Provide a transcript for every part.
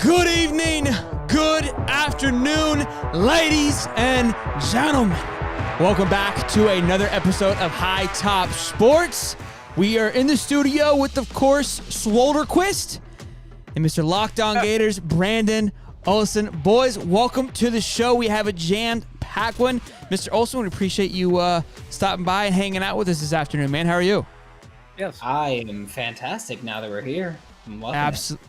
Good evening, good afternoon, ladies and gentlemen. Welcome back to another episode of High Top Sports. We are in the studio with, of course, Swolderquist and Mr. Lockdown Gators, Brandon Olson. Boys, welcome to the show. We have a jam-packed one. Mr. Olson, we appreciate you stopping by and hanging out with us this afternoon, man. How are you? Yes. I am fantastic now that we're here. I'm loving it.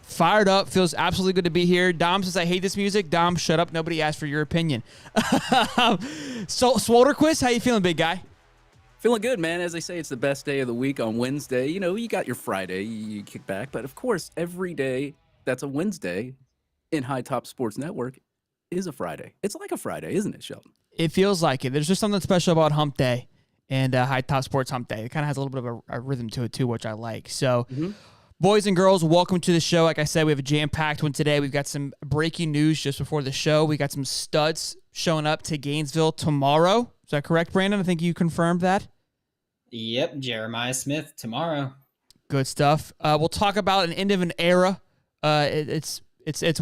Fired up. Feels absolutely good to be here. Dom says, I hate this music. Dom, shut up. Nobody asked for your opinion. So, Swolderquist, how you feeling, big guy? Feeling good, man. As I say, it's the best day of the week on Wednesday. You know, you got your Friday, you kick back. But, of course, every day that's a Wednesday in High Top Sports Network is a Friday. It's like a Friday, isn't it, Sheldon? It feels like it. There's just something special about Hump Day and High Top Sports Hump Day. It kind of has a little bit of a rhythm to it, too, which I like. So, boys and girls, welcome to the show. Like I said, we have a jam-packed one today. We've got some breaking news just before the show. We got some studs showing up to Gainesville tomorrow. Is that correct, Brandon? I think you confirmed that. Yep, Jeremiah Smith tomorrow. Good stuff. We'll talk about an end of an era. It's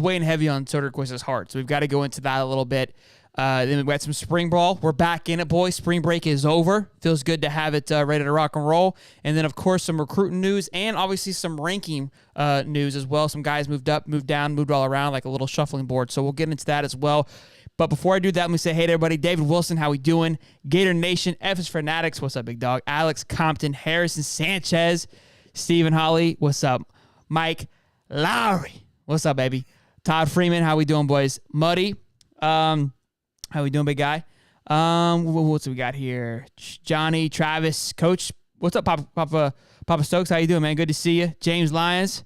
weighing heavy on Soderquist's heart, so we've got to go into that a little bit. Then we've got some spring ball. We're back in it, boys. Spring break is over. Feels good to have it ready to rock and roll. And then, of course, some recruiting news and obviously some ranking news as well. Some guys moved up, moved down, moved all around like a little shuffling board. So we'll get into that as well. But before I do that, let me say hey to everybody. David Wilson, how we doing? Gator Nation, FS Fanatics, what's up, big dog? Alex Compton, Harrison Sanchez, Stephen Holly, what's up? Mike Lowry, what's up, baby? Todd Freeman, how we doing, boys? Muddy, how we doing, big guy? What's we got here? Johnny, Travis, Coach. What's up, Papa Stokes? How you doing, man? Good to see you. James Lyons,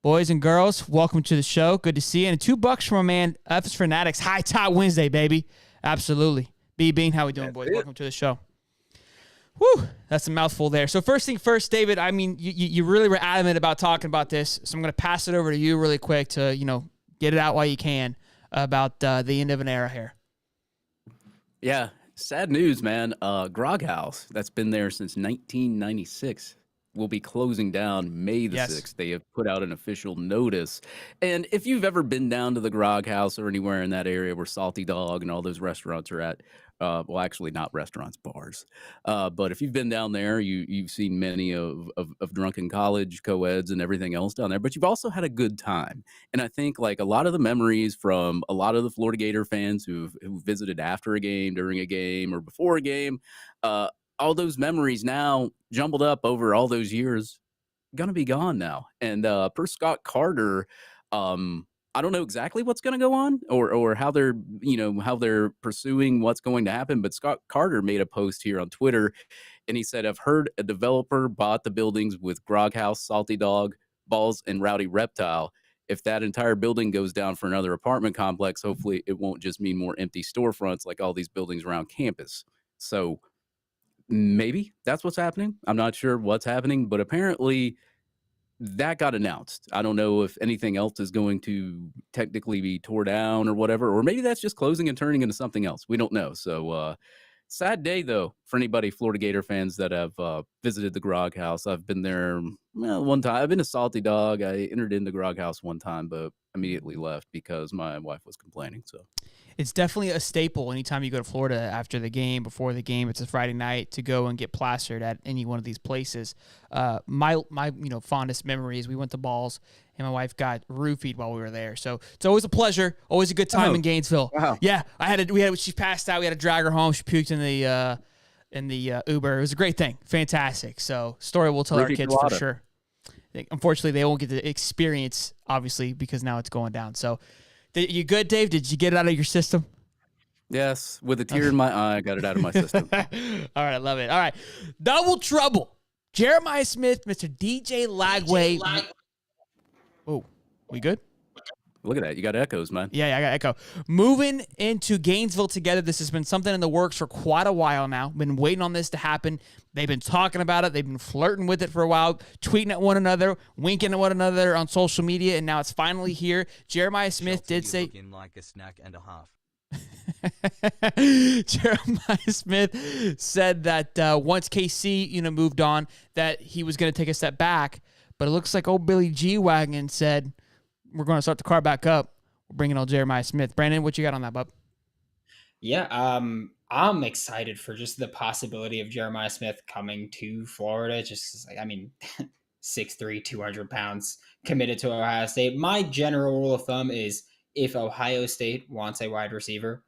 boys and girls, welcome to the show. Good to see you. And $2 from a man, FS Fanatics. High Top Wednesday, baby. Absolutely. B Bean, how we doing, boys? Welcome to the show. Whew, that's a mouthful there. So first thing first, David, I mean, you really were adamant about talking about this, so I'm going to pass it over to you really quick to, get it out while you can about the end of an era here. Yeah, sad news, man. Grog House, that's been there since 1996, will be closing down May the 6th. They have put out an official notice. And if you've ever been down to the Grog House or anywhere in that area where Salty Dog and all those restaurants are at, well, actually not restaurants, bars. But if you've been down there, you've seen many of drunken college co-eds and everything else down there, but you've also had a good time. And I think like a lot of the memories from a lot of the Florida Gator fans who visited after a game, during a game, or before a game, all those memories now jumbled up over all those years, gonna be gone now. And per Scott Carter, I don't know exactly what's going to go on or how they're pursuing what's going to happen. But Scott Carter made a post here on Twitter, and he said, I've heard a developer bought the buildings with Grog House, Salty Dog, Balls, and Rowdy Reptile. If that entire building goes down for another apartment complex, hopefully it won't just mean more empty storefronts like all these buildings around campus. So maybe that's what's happening. I'm not sure what's happening, but apparently that got announced. I don't know if anything else is going to technically be tore down or whatever, or maybe that's just closing and turning into something else. We don't know. So sad day, though, for anybody Florida Gator fans that have visited the Grog House. I've been there one time. I've been to Salty Dog. I entered into Grog House one time, but immediately left because my wife was complaining. So it's definitely a staple anytime you go to Florida after the game, before the game. It's a Friday night to go and get plastered at any one of these places. My fondest memories, we went to Balls and my wife got roofied while we were there. So it's always a pleasure, always a good time in Gainesville. Wow. Yeah, she passed out. We had to drag her home. She puked in the Uber. It was a great thing. Fantastic. So story we'll tell our kids for sure. Unfortunately, they won't get to experience, obviously, because now it's going down. So you good, Dave? Did you get it out of your system? Yes, with a tear in my eye, I got it out of my system. All right, I love it. All right, double trouble. Jeremiah Smith, Mr. DJ Lagway. Oh, we good? Look at that. You got echoes, man. Yeah, I got echo. Moving into Gainesville together. This has been something in the works for quite a while now. Been waiting on this to happen. They've been talking about it. They've been flirting with it for a while, tweeting at one another, winking at one another on social media, and now it's finally here. Jeremiah Smith did say, looking like a snack and a half. Jeremiah Smith said that once KC, moved on, that he was going to take a step back. But it looks like old Billy G Wagon said, we're going to start the car back up. We're bringing on Jeremiah Smith. Brandon, what you got on that, bub? Yeah, I'm excited for just the possibility of Jeremiah Smith coming to Florida. Just, like, I mean, 6'3", 200 pounds, committed to Ohio State. My general rule of thumb is if Ohio State wants a wide receiver,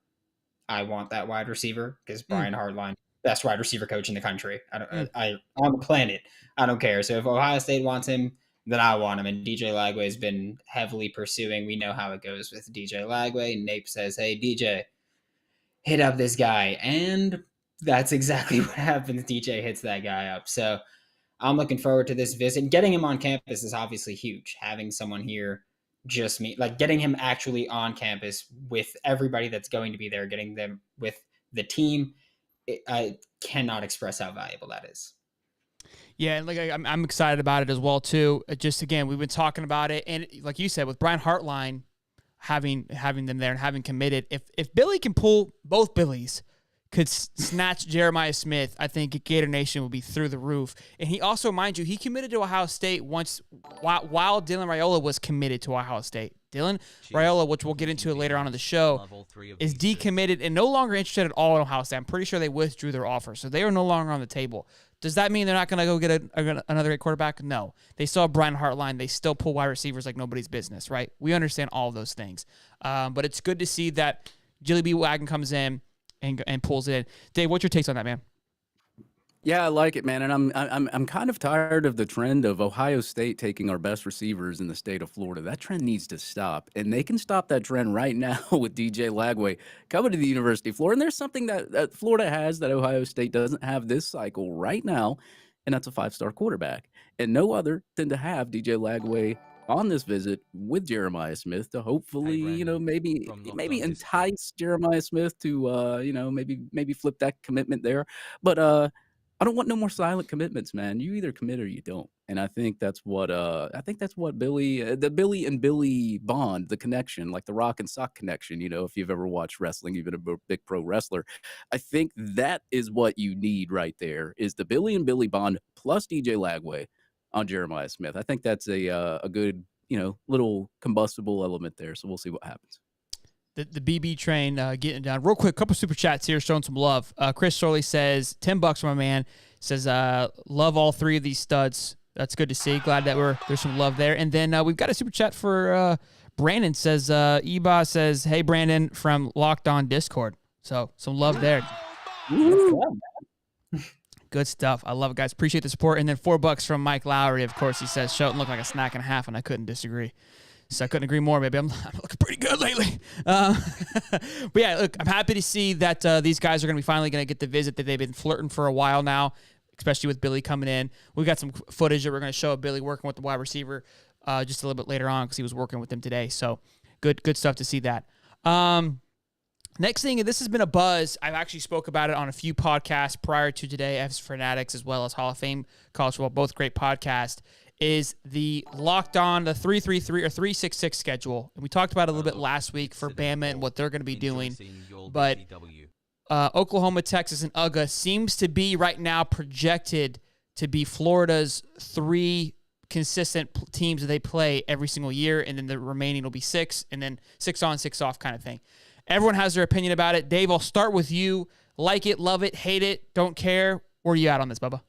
I want that wide receiver because Brian Hartline, best wide receiver coach in the country. I on the planet. I don't care. So if Ohio State wants him, then I want him. And DJ Lagway has been heavily pursuing. We know how it goes with DJ Lagway. Nape says, "Hey DJ, hit up this guy," and that's exactly what happens. DJ hits that guy up. So I'm looking forward to this visit. Getting him on campus is obviously huge. Having someone here just me, like getting him actually on campus with everybody that's going to be there, getting them with the team. I cannot express how valuable that is. Yeah, and like I'm excited about it as well too. Just again, we've been talking about it, and like you said, with Brian Hartline having them there and having committed, if Billy can pull both Billies, could snatch Jeremiah Smith, I think Gator Nation will be through the roof. And he also, mind you, he committed to Ohio State once while Dylan Raiola was committed to Ohio State. Dylan Raiola, which we'll get into later on in the show, is decommitted and no longer interested at all in Ohio State. I'm pretty sure they withdrew their offer, so they are no longer on the table. Does that mean they're not going to go get another great quarterback? No. They still have Brian Hartline. They still pull wide receivers like nobody's business, right? We understand all of those things. But it's good to see that Jilly B. Wagon comes in and pulls it in. Dave, what's your takes on that, man? Yeah, I like it, man, and I'm kind of tired of the trend of Ohio State taking our best receivers in the state of Florida. That trend needs to stop, and they can stop that trend right now with DJ Lagway coming to the University of Florida. And there's something that Florida has that Ohio State doesn't have this cycle right now, and that's a 5-star quarterback, and no other than to have DJ Lagway on this visit with Jeremiah Smith to hopefully, maybe entice Jeremiah Smith to, maybe flip that commitment there. But I don't want no more silent commitments, man. You either commit or you don't. And I think that's what Billy, the Billy and Billy bond, the connection, like the rock and sock connection, if you've ever watched wrestling, even a big pro wrestler, I think that is what you need right there is the Billy and Billy bond plus DJ Lagway on Jeremiah Smith. I think that's a good, little combustible element there. So we'll see what happens. The BB train getting down. Real quick, couple super chats here showing some love. Chris Sorley says, $10 for my man. Says, love all three of these studs. That's good to see. Glad that there's some love there. And then we've got a super chat for Brandon. Says, Eba says, hey, Brandon from Locked On Discord. So some love there. Good stuff. I love it, guys. Appreciate the support. And then $4 from Mike Lowry. Of course, he says, Shelton looked like a snack and a half, and I couldn't disagree. So I couldn't agree more, baby. I'm looking pretty good lately. But yeah, look, I'm happy to see that these guys are going to be finally going to get the visit that they've been flirting for a while now, especially with Billy coming in. We've got some footage that we're going to show of Billy working with the wide receiver just a little bit later on because he was working with them today. So good stuff to see that. Next thing, and this has been a buzz. I've actually spoke about it on a few podcasts prior to today, F's Fanatics as well as Hall of Fame College Football, both great podcasts, is the Locked On, the 333 or 366 schedule. And we talked about it a little bit last week for Bama and what they're going to be doing. But Oklahoma, Texas, and UGA seems to be right now projected to be Florida's 3 consistent teams that they play every single year, and then the remaining will be 6, and then 6 on, 6 off kind of thing. Everyone has their opinion about it. Dave, I'll start with you. Like it, love it, hate it, don't care. Where are you at on this, Bubba?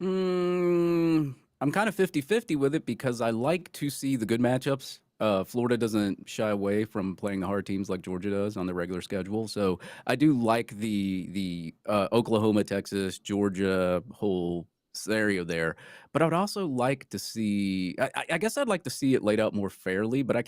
I'm kind of 50-50 with it because I like to see the good matchups. Florida doesn't shy away from playing the hard teams like Georgia does on the regular schedule. So I do like the Oklahoma, Texas, Georgia whole scenario there. But I would also like to see, I guess I'd like to see it laid out more fairly, but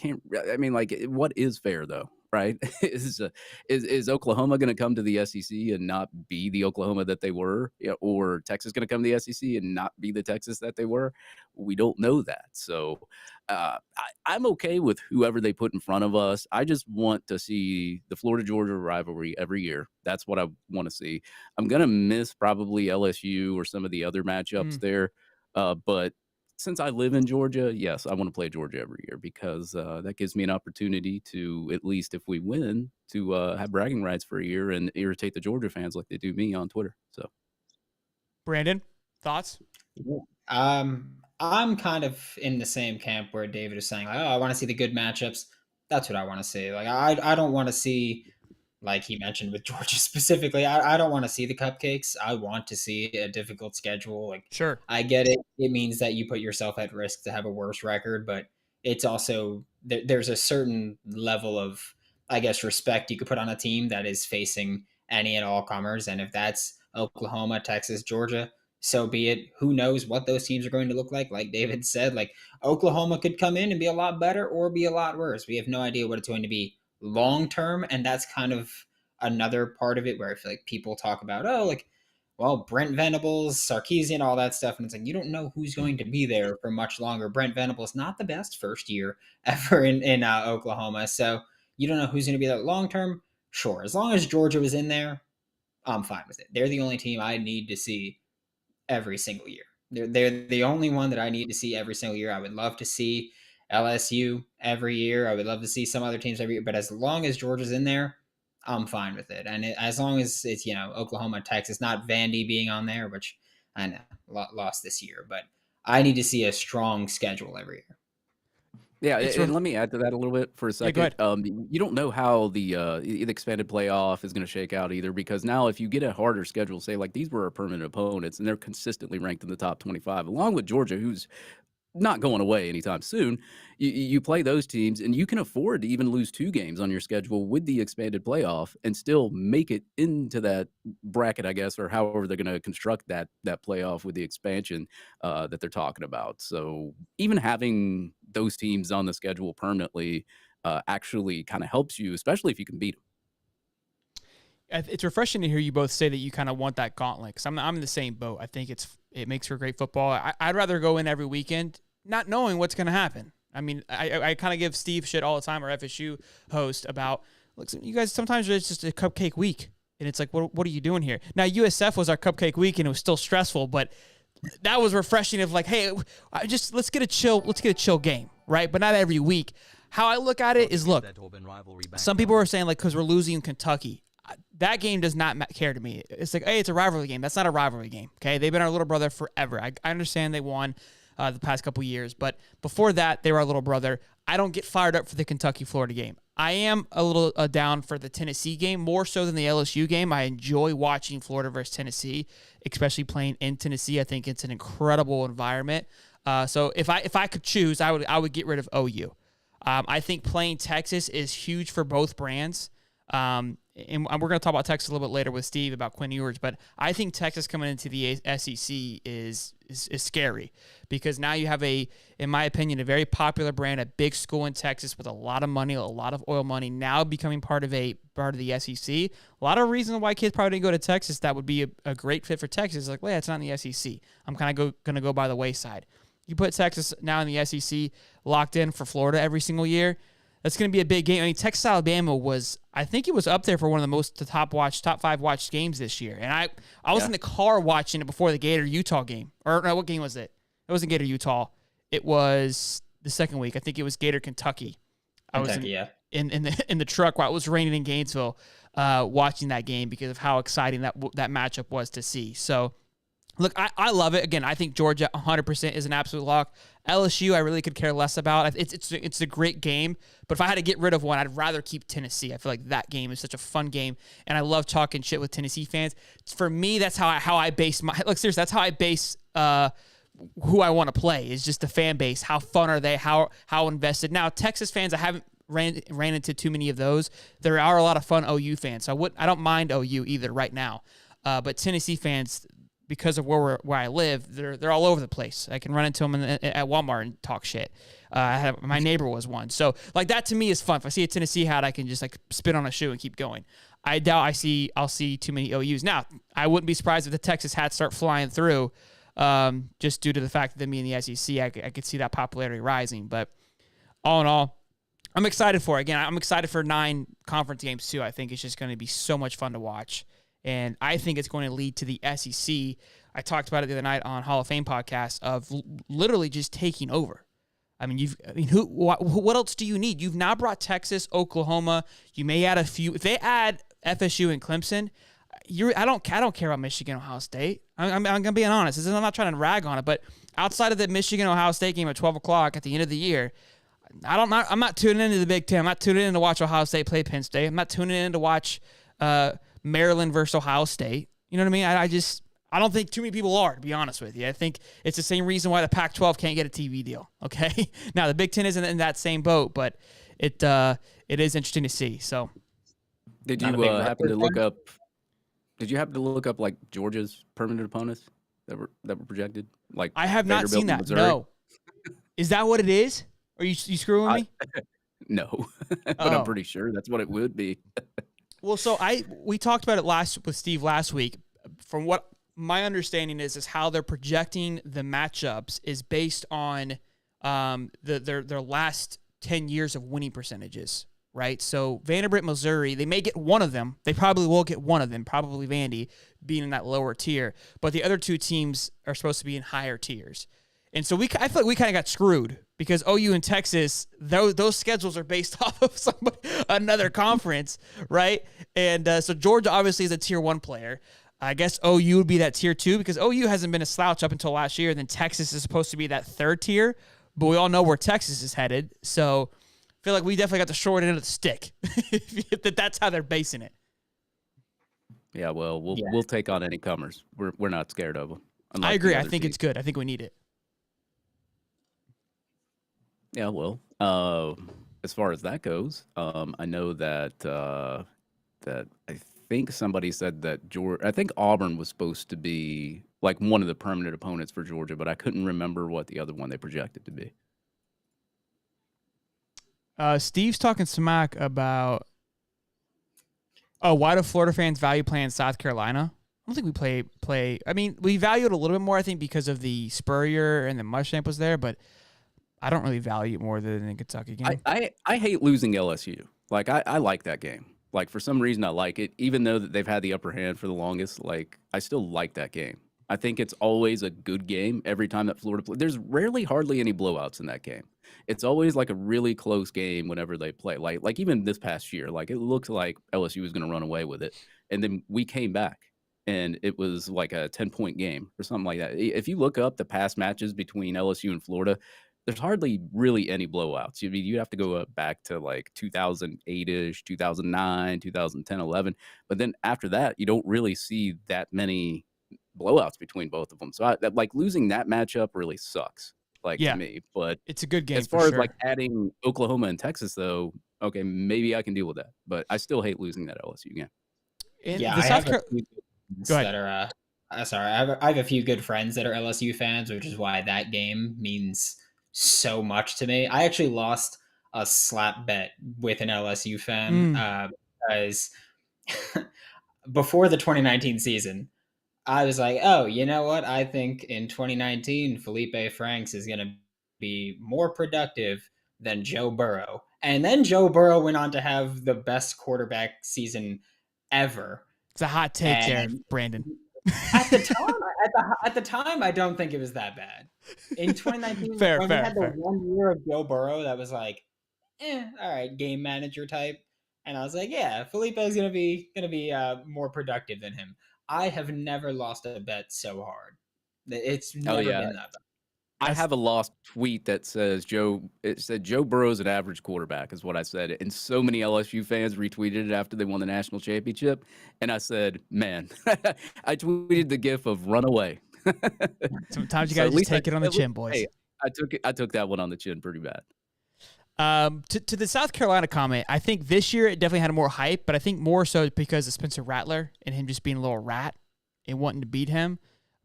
what is fair though? Right? Is Oklahoma going to come to the SEC and not be the Oklahoma that they were? Or Texas going to come to the SEC and not be the Texas that they were? We don't know that. So I'm okay with whoever they put in front of us. I just want to see the Florida-Georgia rivalry every year. That's what I want to see. I'm going to miss probably LSU or some of the other matchups there. But since I live in Georgia, yes, I want to play Georgia every year because that gives me an opportunity to, at least if we win, to have bragging rights for a year and irritate the Georgia fans like they do me on Twitter. So, Brandon, thoughts? I'm kind of in the same camp where David is saying, like, oh, I want to see the good matchups. That's what I want to see. Like, I don't want to see, like he mentioned with Georgia specifically, I don't want to see the cupcakes. I want to see a difficult schedule. Like, Sure. I get it. It means that you put yourself at risk to have a worse record, but it's also, there's a certain level of, I guess, respect you could put on a team that is facing any and all comers. And if that's Oklahoma, Texas, Georgia, so be it. Who knows what those teams are going to look like? Like David said, like Oklahoma could come in and be a lot better or be a lot worse. We have no idea what it's going to be long term, and that's kind of another part of it where I feel like people talk about, oh, like, well, Brent Venables, Sarkisian, all that stuff, and it's like you don't know who's going to be there for much longer. Brent Venables not the best first year ever in Oklahoma, so you don't know who's going to be there long term. Sure, as long as Georgia was in there, I'm fine with it. They're the only team I need to see every single year. They're the only one that I need to see every single year. I would love to see LSU every year. I would love to see some other teams every year. But as long as Georgia's in there, I'm fine with it. And as long as it's, Oklahoma, Texas, not Vandy being on there, which I know lost this year, but I need to see a strong schedule every year. Yeah, and let me add to that a little bit for a second. go ahead. You don't know how the expanded playoff is going to shake out either, because now if you get a harder schedule, say like these were our permanent opponents, and they're consistently ranked in the top 25, along with Georgia, who's not going away anytime soon. You play those teams, and you can afford to even lose 2 games on your schedule with the expanded playoff and still make it into that bracket, I guess, or however they're going to construct that playoff with the expansion that they're talking about. So even having those teams on the schedule permanently actually kind of helps you, especially if you can beat them. It's refreshing to hear you both say that you kind of want that gauntlet, because I'm in the same boat. I think it makes for great football. I'd rather go in every weekend not knowing what's going to happen. I mean, I kind of give Steve shit all the time, our FSU host, about, look, you guys, sometimes it's just a cupcake week, and it's like, what are you doing here? Now, USF was our cupcake week, and it was still stressful, but that was refreshing of like, hey, let's get a chill game, right? But not every week. How I look at it is, look, some people are saying, like, because we're losing in Kentucky, that game does not care to me. It's like, hey, it's a rivalry game. That's not a rivalry game, okay? They've been our little brother forever. I understand they won the past couple years, but before that, they were our little brother. I don't get fired up for the Kentucky-Florida game. I am a little down for the Tennessee game, more so than the LSU game. I enjoy watching Florida versus Tennessee, especially playing in Tennessee. I think it's an incredible environment. So if I could choose, I would get rid of OU. I think playing Texas is huge for both brands. And we're going to talk about Texas a little bit later with Steve about Quinn Ewers, but I think Texas coming into the SEC is scary, because now you have in my opinion, a very popular brand, a big school in Texas with a lot of money, a lot of oil money, now becoming part of the SEC. A lot of reasons why kids probably didn't go to Texas that would be a great fit for Texas. Like, well, yeah, it's not in the SEC. I'm kind of going to go by the wayside. You put Texas now in the SEC locked in for Florida every single year. That's going to be a big game. I mean, Texas Alabama I think it was up there for one of the top 5 watched games this year. And I was in the car watching it before the Gator-Utah game. Or no, what game was it? It wasn't Gator-Utah. It was the second week. I think it was Gator-Kentucky. I was in the truck while it was raining in Gainesville watching that game because of how exciting that matchup was to see. So, look, I love it. Again, I think Georgia 100% is an absolute lock. LSU, I really could care less about. It's a great game, but if I had to get rid of one, I'd rather keep Tennessee. I feel like that game is such a fun game, and I love talking shit with Tennessee fans. For me, that's how I base my – look, seriously, that's how I base who I want to play, is just the fan base. How fun are they? How invested? Now, Texas fans, I haven't ran into too many of those. There are a lot of fun OU fans, so I don't mind OU either right now. But Tennessee fans – because of where I live, they're all over the place. I can run into them at Walmart and talk shit. My neighbor was one. So, like, that to me is fun. If I see a Tennessee hat, I can just, like, spit on a shoe and keep going. I doubt I'll see too many OUs. Now, I wouldn't be surprised if the Texas hats start flying through just due to the fact that them being in the SEC. I could see that popularity rising. But all in all, I'm excited for it. Again, I'm excited for 9 conference games, too. I think it's just going to be so much fun to watch. And I think it's going to lead to the SEC. I talked about it the other night on Hall of Fame podcast of literally just taking over. I mean, what else do you need? You've now brought Texas, Oklahoma. You may add a few. If they add FSU and Clemson, I don't care about Michigan, Ohio State. I'm gonna be honest. I'm not trying to rag on it, but outside of the Michigan Ohio State game at 12 o'clock at the end of the year, I'm not tuning into the Big Ten. I'm not tuning in to watch Ohio State play Penn State. I'm not tuning in to watch Maryland versus Ohio State. You know what I mean? I don't think too many people are, to be honest with you. I think it's the same reason why the Pac-12 can't get a TV deal. Okay, now the Big Ten isn't in that same boat, but it is interesting to see. So, did you happen to look up? Did you happen to look up like Georgia's permanent opponents that were projected? Like I have not seen that. Missouri? No, is that what it is? Are you screwing me? No, but I'm pretty sure that's what it would be. Well, so we talked about it with Steve last week. From what my understanding is how they're projecting the matchups is based on their last 10 years of winning percentages, right? So Vanderbilt, Missouri, they may get one of them. They probably will get one of them, probably Vandy being in that lower tier. But the other two teams are supposed to be in higher tiers. And so I feel like we kind of got screwed because OU and Texas, those schedules are based off of another conference, right? And so Georgia obviously is a tier 1 player. I guess OU would be that tier 2 because OU hasn't been a slouch up until last year. Then Texas is supposed to be that 3rd tier, but we all know where Texas is headed. So I feel like we definitely got the short end of the stick. That's how they're basing it. Yeah, well, we'll take on any comers. We're not scared of them. I agree. I think it's good. I think we need it. Yeah, well, as far as that goes, I know that I think somebody said that I think Auburn was supposed to be like one of the permanent opponents for Georgia, but I couldn't remember what the other one they projected to be. Steve's talking smack about, why do Florida fans value playing South Carolina? I don't think we play. I mean, we value it a little bit more, I think, because of the Spurrier and the Muschamp was there, but I don't really value it more than the Kentucky game. I hate losing LSU. Like, I like that game. Like, for some reason, I like it, even though that they've had the upper hand for the longest. Like, I still like that game. I think it's always a good game every time that Florida plays. There's hardly any blowouts in that game. It's always like a really close game whenever they play. Like even this past year, like it looked like LSU was going to run away with it, and then we came back, and it was like a 10-point game or something like that. If you look up the past matches between LSU and Florida, there's hardly really any blowouts. You have to go back to like 2008-ish, 2009, 2010, 11. But then after that, you don't really see that many blowouts between both of them. So like losing that matchup really sucks, to me. But it's a good game. As far as like adding Oklahoma and Texas, though, okay, maybe I can deal with that. But I still hate losing that LSU game. Yeah, I have a few that are. I have a few good friends that are LSU fans, which is why that game means so much to me. I actually lost a slap bet with an LSU fan because before the 2019 season, I was like, oh, you know what? I think in 2019, Felipe Franks is going to be more productive than Joe Burrow. And then Joe Burrow went on to have the best quarterback season ever. It's a hot take there, Brandon. At the time, I don't think it was that bad. In 2019, when we had the 1 year of Joe Burrow, that was like, all right, game manager type. And I was like, yeah, Felipe is gonna be more productive than him. I have never lost a bet so hard. It's never been that bad. I have a lost tweet that says Joe Burrow's an average quarterback is what I said. And so many LSU fans retweeted it after they won the national championship. And I said, man, I tweeted the gif of run away. Sometimes you got to just take it on the chin, boys. Hey, I took that one on the chin pretty bad. To the South Carolina comment, I think this year it definitely had more hype, but I think more so because of Spencer Rattler and him just being a little rat and wanting to beat him.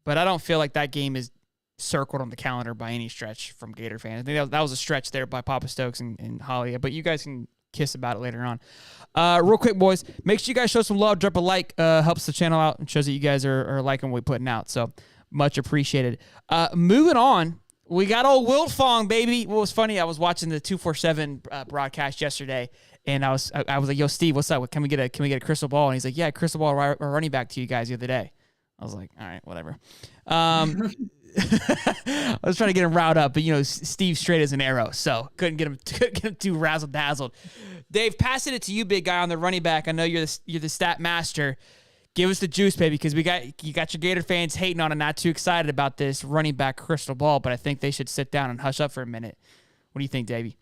But I don't feel like that game is circled on the calendar by any stretch from Gator fans. I think that was a stretch there by Papa Stokes and Holly, but you guys can kiss about it later on. Real quick, boys, make sure you guys show some love. Drop a like, helps the channel out and shows that you guys are liking what we're putting out. So much appreciated. Moving on. We got old Wiltfong, baby. What was funny, I was watching the 247 broadcast yesterday, and I was like, "Yo, Steve, what's up? Can we get a crystal ball?" And he's like, "Yeah, crystal ball running back to you guys the other day." I was like, "All right, whatever." I was trying to get him riled up, but Steve's straight as an arrow, so couldn't get him too razzle dazzled. Dave, passing it to you, big guy on the running back. I know you're the stat master. Give us the juice, baby, because you got your Gator fans hating on and not too excited about this running back crystal ball, but I think they should sit down and hush up for a minute. What do you think, Davey?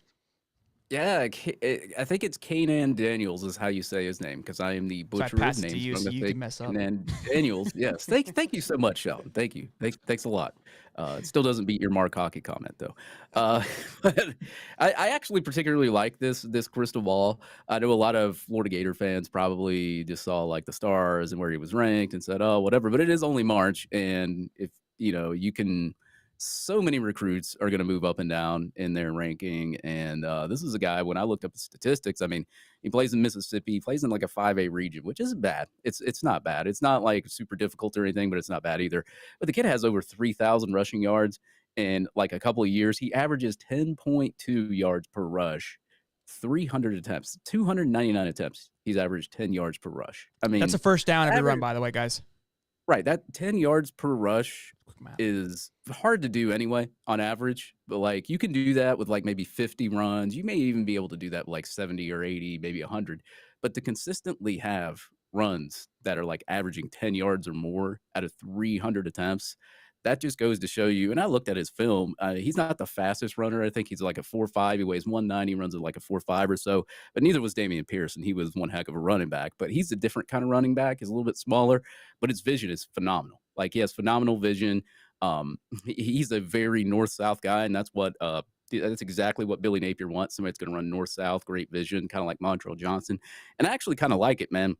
Yeah, I think it's Kanan Daniels is how you say his name, because I am the So I butcher of pass it to names. you I'm so gonna you say can mess up. Kanan Daniels. Yes, thank you so much, Sheldon. Thank you. Thanks a lot. It still doesn't beat your Mark Hockey comment though. But I actually particularly like this crystal ball. I know a lot of Florida Gator fans probably just saw like the stars and where he was ranked and said, oh, whatever. But it is only March, and if you can. So many recruits are going to move up and down in their ranking. And this is a guy, when I looked up the statistics, I mean, he plays in Mississippi, he plays in like a 5A region, which isn't bad. It's not bad. It's not like super difficult or anything, but it's not bad either. But the kid has over 3,000 rushing yards in like a couple of years. He averages 10.2 yards per rush, 300 attempts, 299 attempts. He's averaged 10 yards per rush. I mean, that's a first down every run, by the way, guys. Right. That 10 yards per rush is hard to do anyway on average. But like you can do that with like maybe 50 runs. You may even be able to do that with like 70 or 80, maybe 100. But to consistently have runs that are like averaging 10 yards or more out of 300 attempts, that just goes to show you. And I looked at his film. He's not the fastest runner. I think he's like a 4.5. He weighs 190, runs at like a 4.5 or so. But neither was Damian Pearson. He was one heck of a running back. But he's a different kind of running back. He's a little bit smaller, but his vision is phenomenal. Like he has phenomenal vision. He's a very north-south guy, and that's exactly what Billy Napier wants. Somebody that's going to run north-south, great vision, kind of like Montrell Johnson. And I actually kind of like it, man.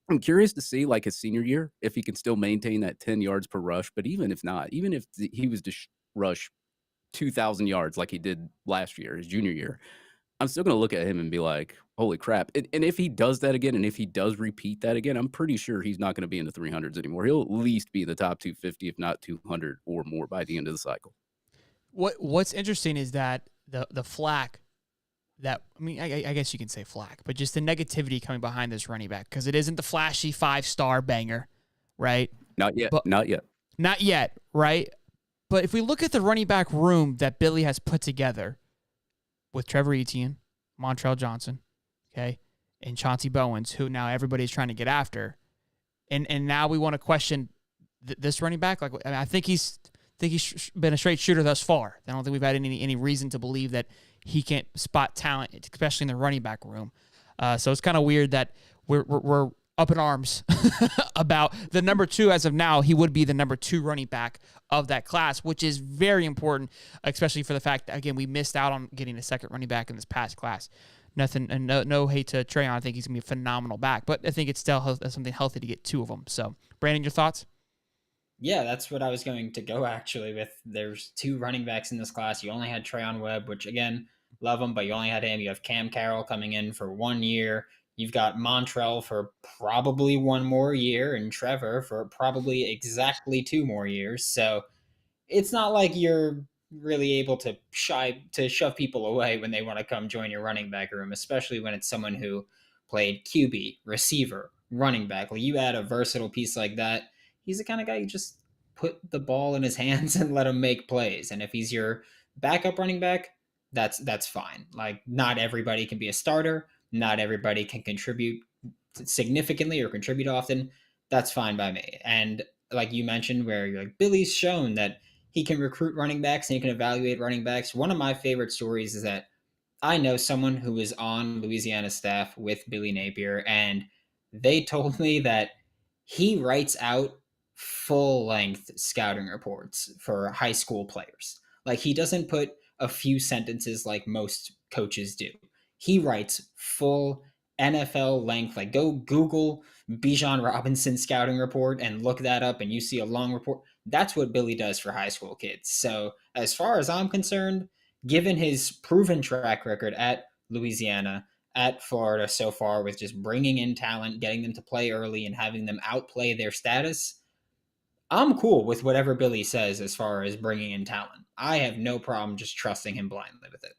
I'm curious to see like his senior year, if he can still maintain that 10 yards per rush. But even if not, even if he was to rush 2,000 yards like he did last year, his junior year, I'm still going to look at him and be like, holy crap. And if he does that again, and if he does repeat that again, I'm pretty sure he's not going to be in the 300s anymore. He'll at least be in the top 250, if not 200 or more by the end of the cycle. What's interesting is that the flack that, I mean, I guess you can say flack, but just the negativity coming behind this running back, because it isn't the flashy 5-star banger, right? Not yet. Not yet, right? But if we look at the running back room that Billy has put together with Trevor Etienne, Montrell Johnson, okay, and Chauncey Bowens, who now everybody's trying to get after, and now we want to question this running back. Like, I mean, I think he's been a straight shooter thus far. I don't think we've had any reason to believe that he can't spot talent, especially in the running back room. So it's kind of weird that we're up in arms about the number 2 as of now. He would be the number 2 running back of that class, which is very important, especially for the fact that, again, we missed out on getting a second running back in this past class. Nothing, and no hate to Trayon. I think he's gonna be a phenomenal back, but I think it's still something healthy to get 2 of them. So, Brandon, your thoughts? Yeah, that's what I was going to go actually with. There's 2 running backs in this class. You only had Trayon Webb, which again, love him, but you only had him. You have Cam Carroll coming in for 1 year. You've got Montrell for probably 1 more year and Trevor for probably exactly 2 more years. So it's not like you're really able to shove people away when they want to come join your running back room, especially when it's someone who played QB, receiver, running back. Like you add a versatile piece like that, he's the kind of guy you just put the ball in his hands and let him make plays. And if he's your backup running back, that's fine. Like not everybody can be a starter. Not everybody can contribute significantly or contribute often. That's fine by me. And like you mentioned, where you're like, Billy's shown that he can recruit running backs and he can evaluate running backs. One of my favorite stories is that I know someone who was on Louisiana's staff with Billy Napier, and they told me that he writes out full-length scouting reports for high school players. Like he doesn't put a few sentences like most coaches do. He writes full NFL length. Like go Google Bijan Robinson scouting report and look that up, and you see a long report. That's what Billy does for high school kids. So as far as I'm concerned, given his proven track record at Louisiana, at Florida so far, with just bringing in talent, getting them to play early, and having them outplay their status, I'm cool with whatever Billy says as far as bringing in talent. I have no problem just trusting him blindly with it.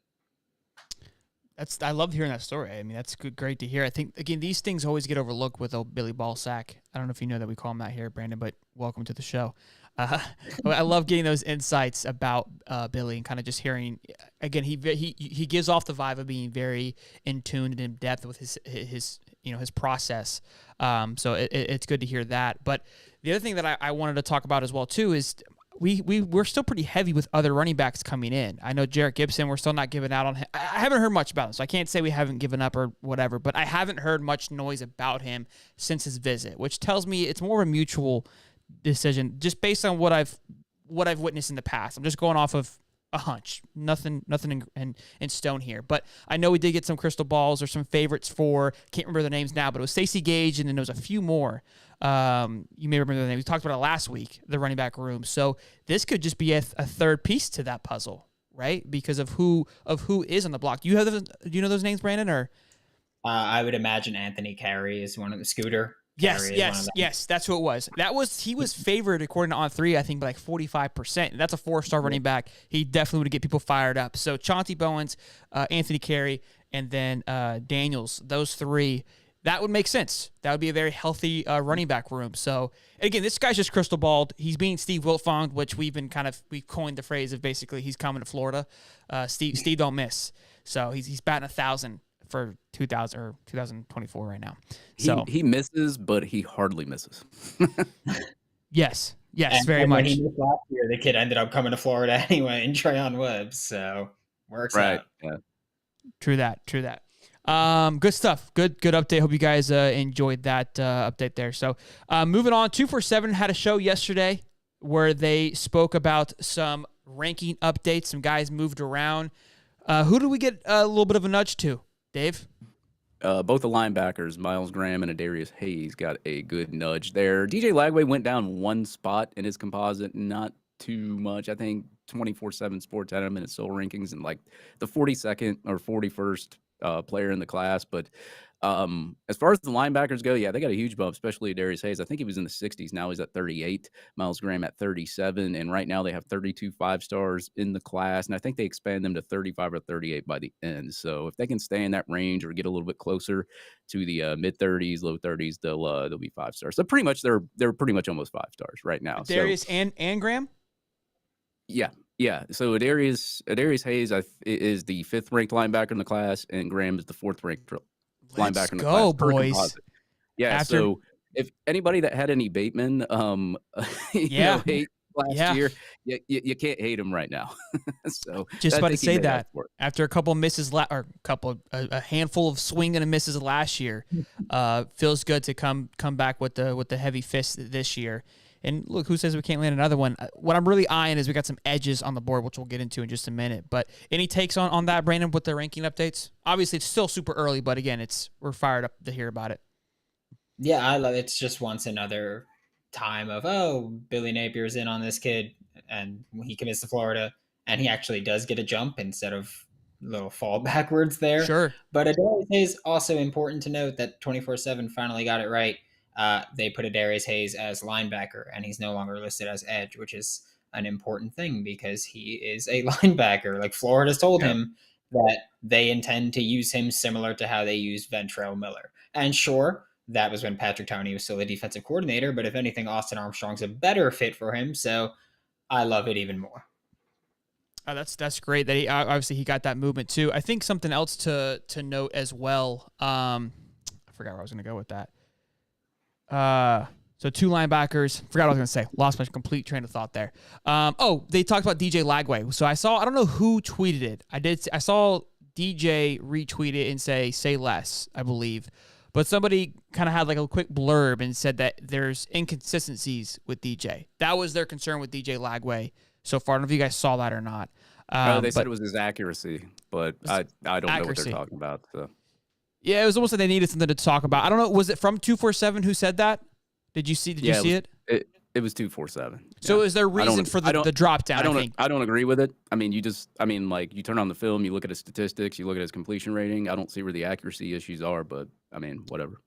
I love hearing that story. I mean, that's great to hear. I think, again, these things always get overlooked with old Billy Ballsack. I don't know if you know that we call him that here, Brandon, but welcome to the show. I love getting those insights about Billy and kind of just hearing. Again, he gives off the vibe of being very in tune and in depth with his his process. So it's good to hear that. But the other thing that I wanted to talk about as well too is we're still pretty heavy with other running backs coming in. I know Jarrett Gibson, we're still not giving out on him. I haven't heard much about him, so I can't say we haven't given up or whatever, but I haven't heard much noise about him since his visit, which tells me it's more of a mutual decision just based on what I've witnessed in the past. I'm just going off of a hunch, nothing in stone here. But I know we did get some crystal balls or some favorites for, can't remember the names now, but it was Stacey Gage, and then there was a few more. You may remember the name. We talked about it last week, the running back room. So this could just be a third piece to that puzzle, right? Because of who is on the block. Do you know those names, Brandon? Or I would imagine Anthony Carey is one of the Scooter. Yes, that's who it was. He was favored according to On3, I think, by like 45%. That's a 4-star running back. He definitely would get people fired up. So Chauncey Bowens, Anthony Carey, and then Daniels, those three, that would make sense. That would be a very healthy running back room. So again, this guy's just crystal balled. He's being Steve Wiltfong, which we've coined the phrase of basically he's coming to Florida. Steve don't miss. So he's batting 1,000 for 2024 right now. So he misses, but he hardly misses. Yes, and very much. When he missed last year, the kid ended up coming to Florida anyway, and Trayon Webb. So works out. Yeah. True that. Good stuff. Good update. Hope you guys enjoyed that update there. So moving on, 247 had a show yesterday where they spoke about some ranking updates. Some guys moved around. Who did we get a little bit of a nudge to, Dave? Both the linebackers, Miles Graham and Adarius Hayes, got a good nudge there. DJ Lagway went down one spot in his composite, not too much. I think 24/7 Sports had him in its soul rankings and like the 42nd or 41st player in the class. But as far as the linebackers go, yeah, they got a huge bump, especially Darius Hayes. I think he was in the 60s. Now he's at 38. Miles Graham at 37. And right now they have 32 5-stars in the class. And I think they expand them to 35 or 38 by the end. So if they can stay in that range or get a little bit closer to the mid 30s, low 30s, they'll be 5-stars. So pretty much they're pretty much almost 5-stars right now. Darius and Graham? Yeah. So Adarius Hayes is the 5th ranked linebacker in the class, and Graham is the 4th ranked linebacker in the class. Boys. Yeah. So if anybody that had any Bateman, hate last year, you can't hate him right now. So just about to say that after a couple of misses, a handful of swing and a misses last year, feels good to come back with the heavy fist this year. And look, who says we can't land another one? What I'm really eyeing is we got some edges on the board, which we'll get into in just a minute. But any takes on that, Brandon, with the ranking updates? Obviously, it's still super early, but again, we're fired up to hear about it. Yeah, I love it. It's just once another time of, Billy Napier's in on this kid, and he commits to Florida, and he actually does get a jump instead of a little fall backwards there. Sure. But Adarius Hayes, also important to note that 24/7 finally got it right. They put Adarius Hayes as linebacker, and he's no longer listed as edge, which is an important thing because he is a linebacker. Like Florida's told him that they intend to use him similar to how they used Ventrell Miller. And sure, that was when Patrick Toney was still a defensive coordinator, but if anything, Austin Armstrong's a better fit for him. So I love it even more. That's great that he got that movement too. I think something else to note as well. I forgot where I was going to go with that. So 2 linebackers. Forgot what I was going to say. Lost my complete train of thought there. They talked about DJ Lagway. So I don't know who tweeted it. I saw DJ retweet it and say less, I believe. But somebody kind of had like a quick blurb and said that there's inconsistencies with DJ. That was their concern with DJ Lagway so far. I don't know if you guys saw that or not. They said it was his accuracy, but I don't know what they're talking about. So. Yeah, it was almost like they needed something to talk about. I don't know. Was it from 247 who said that? Did you see it? It was 247. So is there reason for the drop down? I don't agree with it. I mean, you turn on the film, you look at his statistics, you look at his completion rating. I don't see where the accuracy issues are, but I mean, whatever.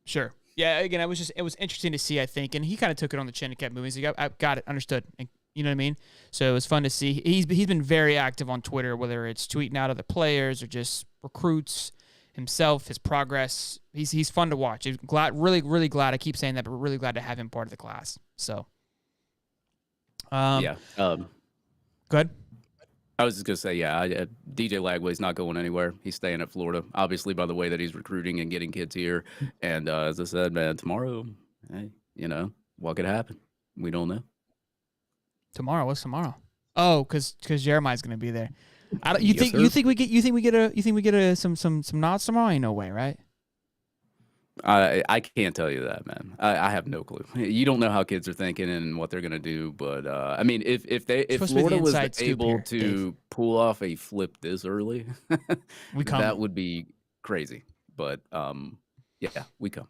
Sure. Yeah. Again, it was interesting to see, I think, and he kind of took it on the chin and kept moving. So I got it, understood. And, you know what I mean? So it was fun to see. He's been very active on Twitter, whether it's tweeting out other players or just recruits himself, his progress. He's fun to watch. Really glad. I keep saying that, but we're really glad to have him part of the class. So, Good. Good. I was just gonna say, yeah, DJ Lagway's not going anywhere. He's staying at Florida, obviously by the way that he's recruiting and getting kids here. And as I said, man, tomorrow, hey, what could happen? We don't know. Tomorrow? What's tomorrow? Oh, because Jeremiah's gonna be there. Yes, sir. You think we get some nods tomorrow? Ain't no way, right? I can't tell you that, man. I have no clue. You don't know how kids are thinking and what they're gonna do, but I mean, if Florida was able to pull off a flip this early, that would be crazy. But yeah, we come.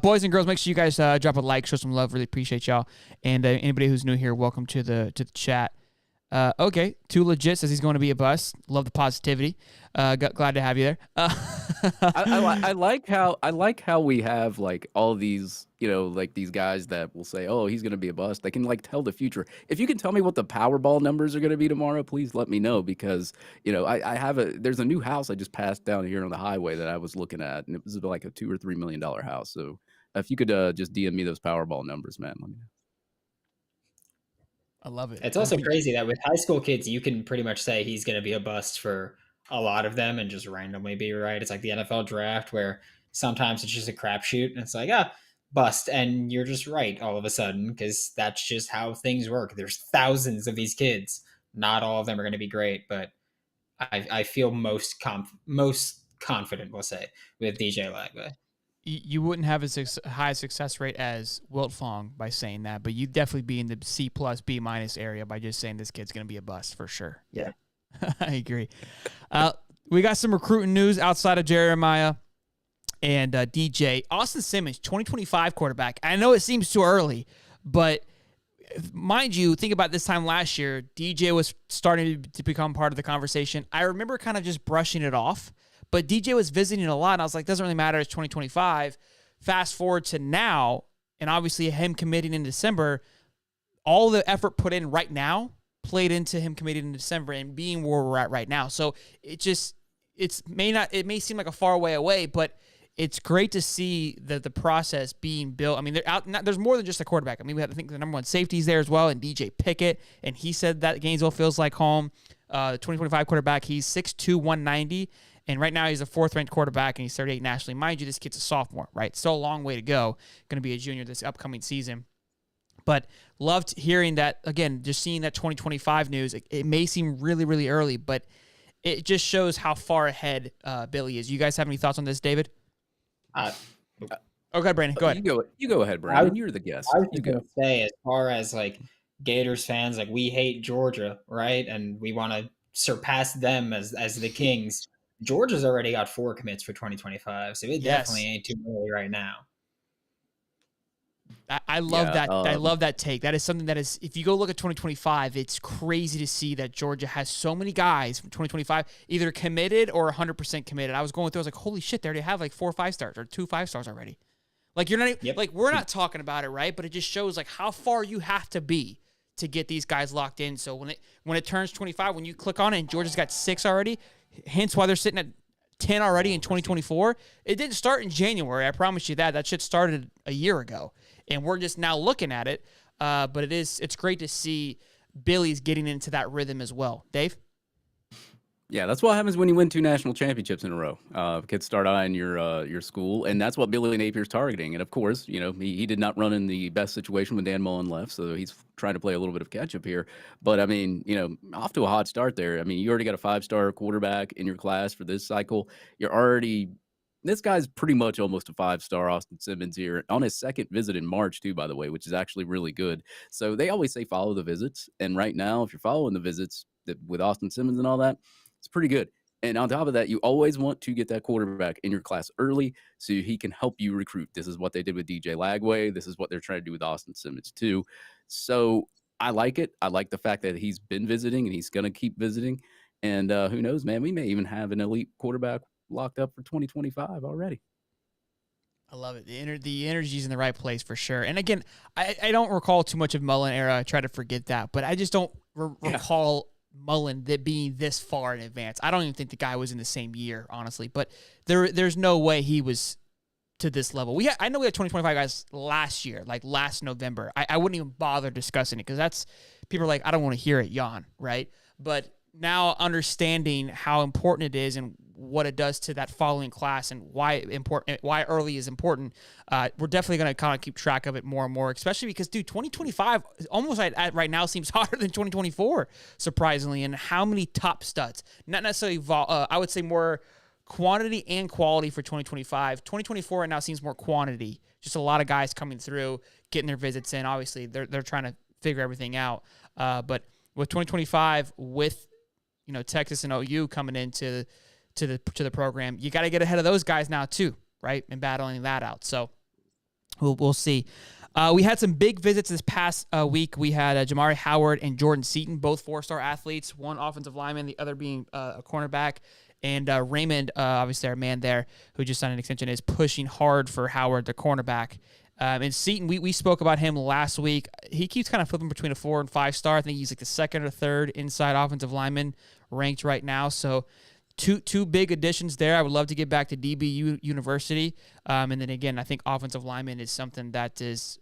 Boys and girls, make sure you guys drop a like, show some love. Really appreciate y'all. And anybody who's new here, welcome to the chat. Okay, Too Legit says he's going to be a bust. Love the positivity. Glad to have you there. I like how we have like all these, like these guys that will say, "Oh, he's going to be a bust." They can like tell the future. If you can tell me what the Powerball numbers are going to be tomorrow, please let me know because there's a new house I just passed down here on the highway that I was looking at, and it was like a $2 or $3 million house. So if you could just DM me those Powerball numbers, man, let me know. I love it. It's also crazy that with high school kids, you can pretty much say he's going to be a bust for a lot of them and just randomly be right. It's like the NFL draft where sometimes it's just a crapshoot and it's like, bust. And you're just right all of a sudden because that's just how things work. There's thousands of these kids. Not all of them are going to be great, but I feel most confident, we'll say, with DJ Lagway. You wouldn't have as high a success rate as Wilt Fong by saying that, but you'd definitely be in the C+, B- area by just saying this kid's going to be a bust for sure. Yeah. I agree. We got some recruiting news outside of Jeremiah and DJ. Austin Simmons, 2025 quarterback. I know it seems too early, but mind you, think about this time last year, DJ was starting to become part of the conversation. I remember kind of just brushing it off. But DJ was visiting a lot, and I was like, doesn't really matter. It's 2025. Fast forward to now, and obviously him committing in December, all the effort put in right now played into him committing in December and being where we're at right now. So it may seem like a far way away, but it's great to see the process being built. I mean, there's more than just a quarterback. I mean, I think the number one safety's there as well, and DJ Pickett, and he said that Gainesville feels like home. The 2025 quarterback, he's 6'2", 190. And right now he's a fourth-ranked quarterback, and he's 38 nationally. Mind you, this kid's a sophomore, right? Still a long way to go. Going to be a junior this upcoming season. But loved hearing that, again, just seeing that 2025 news. It may seem really, really early, but it just shows how far ahead Billy is. You guys have any thoughts on this, David? Okay, Brandon, go ahead. You go ahead, Brandon. You're the guest. I was going to say, as far as like Gators fans, like we hate Georgia, right? And we want to surpass them as the Kings. Georgia's already got 4 commits for 2025, so it definitely ain't too early right now. I love that. I love that take. That is something that is, if you go look at 2025, it's crazy to see that Georgia has so many guys from 2025 either committed or 100% committed. I was going through, I was like, holy shit, they already have like 4 5-stars or 2 5-stars already. Like you're not like we're not talking about it, right? But it just shows like how far you have to be to get these guys locked in. So when it turns 25, when you click on it and Georgia's got 6 already. Hence why they're sitting at 10 already in 2024. It didn't start in January. I promise you that. That shit started a year ago. And we're just now looking at it. But it's great to see Billy's getting into that rhythm as well. Dave? Yeah, that's what happens when you win 2 national championships in a row. Kids start eyeing your school, and that's what Billy Napier's targeting. And of course, he did not run in the best situation when Dan Mullen left, so he's trying to play a little bit of catch up here. But I mean, off to a hot start there. I mean, you already got a 5-star quarterback in your class for this cycle. This guy's pretty much almost a 5-star, Austin Simmons here on his second visit in March too, by the way, which is actually really good. So they always say follow the visits, and right now, if you're following the visits with Austin Simmons and all that, it's pretty good. And on top of that, you always want to get that quarterback in your class early so he can help you recruit. This is what they did with DJ Lagway. This is what they're trying to do with Austin Simmons too. So I like it. I like the fact that he's been visiting and he's going to keep visiting. And who knows, man, we may even have an elite quarterback locked up for 2025 already. I love it. The energy's in the right place for sure. And again, I don't recall too much of Mullen era. I try to forget that, but I just don't recall Mullen that being this far in advance. I don't even think the guy was in the same year, honestly, but there's no way he was to this level. I know we had 2025 guys last year, like last November. I wouldn't even bother discussing it because that's people are like, I don't want to hear it yawn, right? but now understanding how important it is and what it does to that following class and why early is important, we're definitely going to kind of keep track of it more and more, especially because, dude, 2025 almost at right now seems hotter than 2024, surprisingly, and how many top studs, not necessarily, I would say more quantity and quality for 2025. 2024 right now seems more quantity, just a lot of guys coming through, getting their visits in. Obviously, they're trying to figure everything out, but with 2025, with Texas and OU coming into the program, you got to get ahead of those guys now too, right? And battling that out. So we'll see. We had some big visits this past week. We had Jamari Howard and Jordan Seaton, both 4-star athletes, one offensive lineman, the other being a cornerback. And Raymond, obviously our man there, who just signed an extension, is pushing hard for Howard, the cornerback. And Seaton, we spoke about him last week. He keeps kind of flipping between a 4 and 5-star. I think he's like the second or third inside offensive lineman ranked right now. So two big additions there. I would love to get back to DBU University. And then again, I think offensive lineman is something that is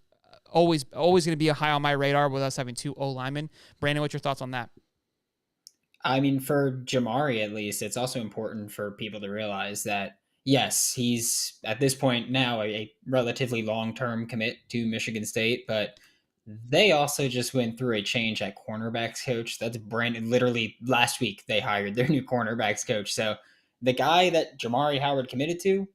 always going to be high on my radar with us having 2 O linemen. Brandon, what's your thoughts on that? I mean, for Jamari, at least, it's also important for people to realize that, yes, he's at this point now a relatively long-term commit to Michigan State, but they also just went through a change at cornerbacks coach. That's Brandon. Literally last week, they hired their new cornerbacks coach. So the guy that Jamari Howard committed to,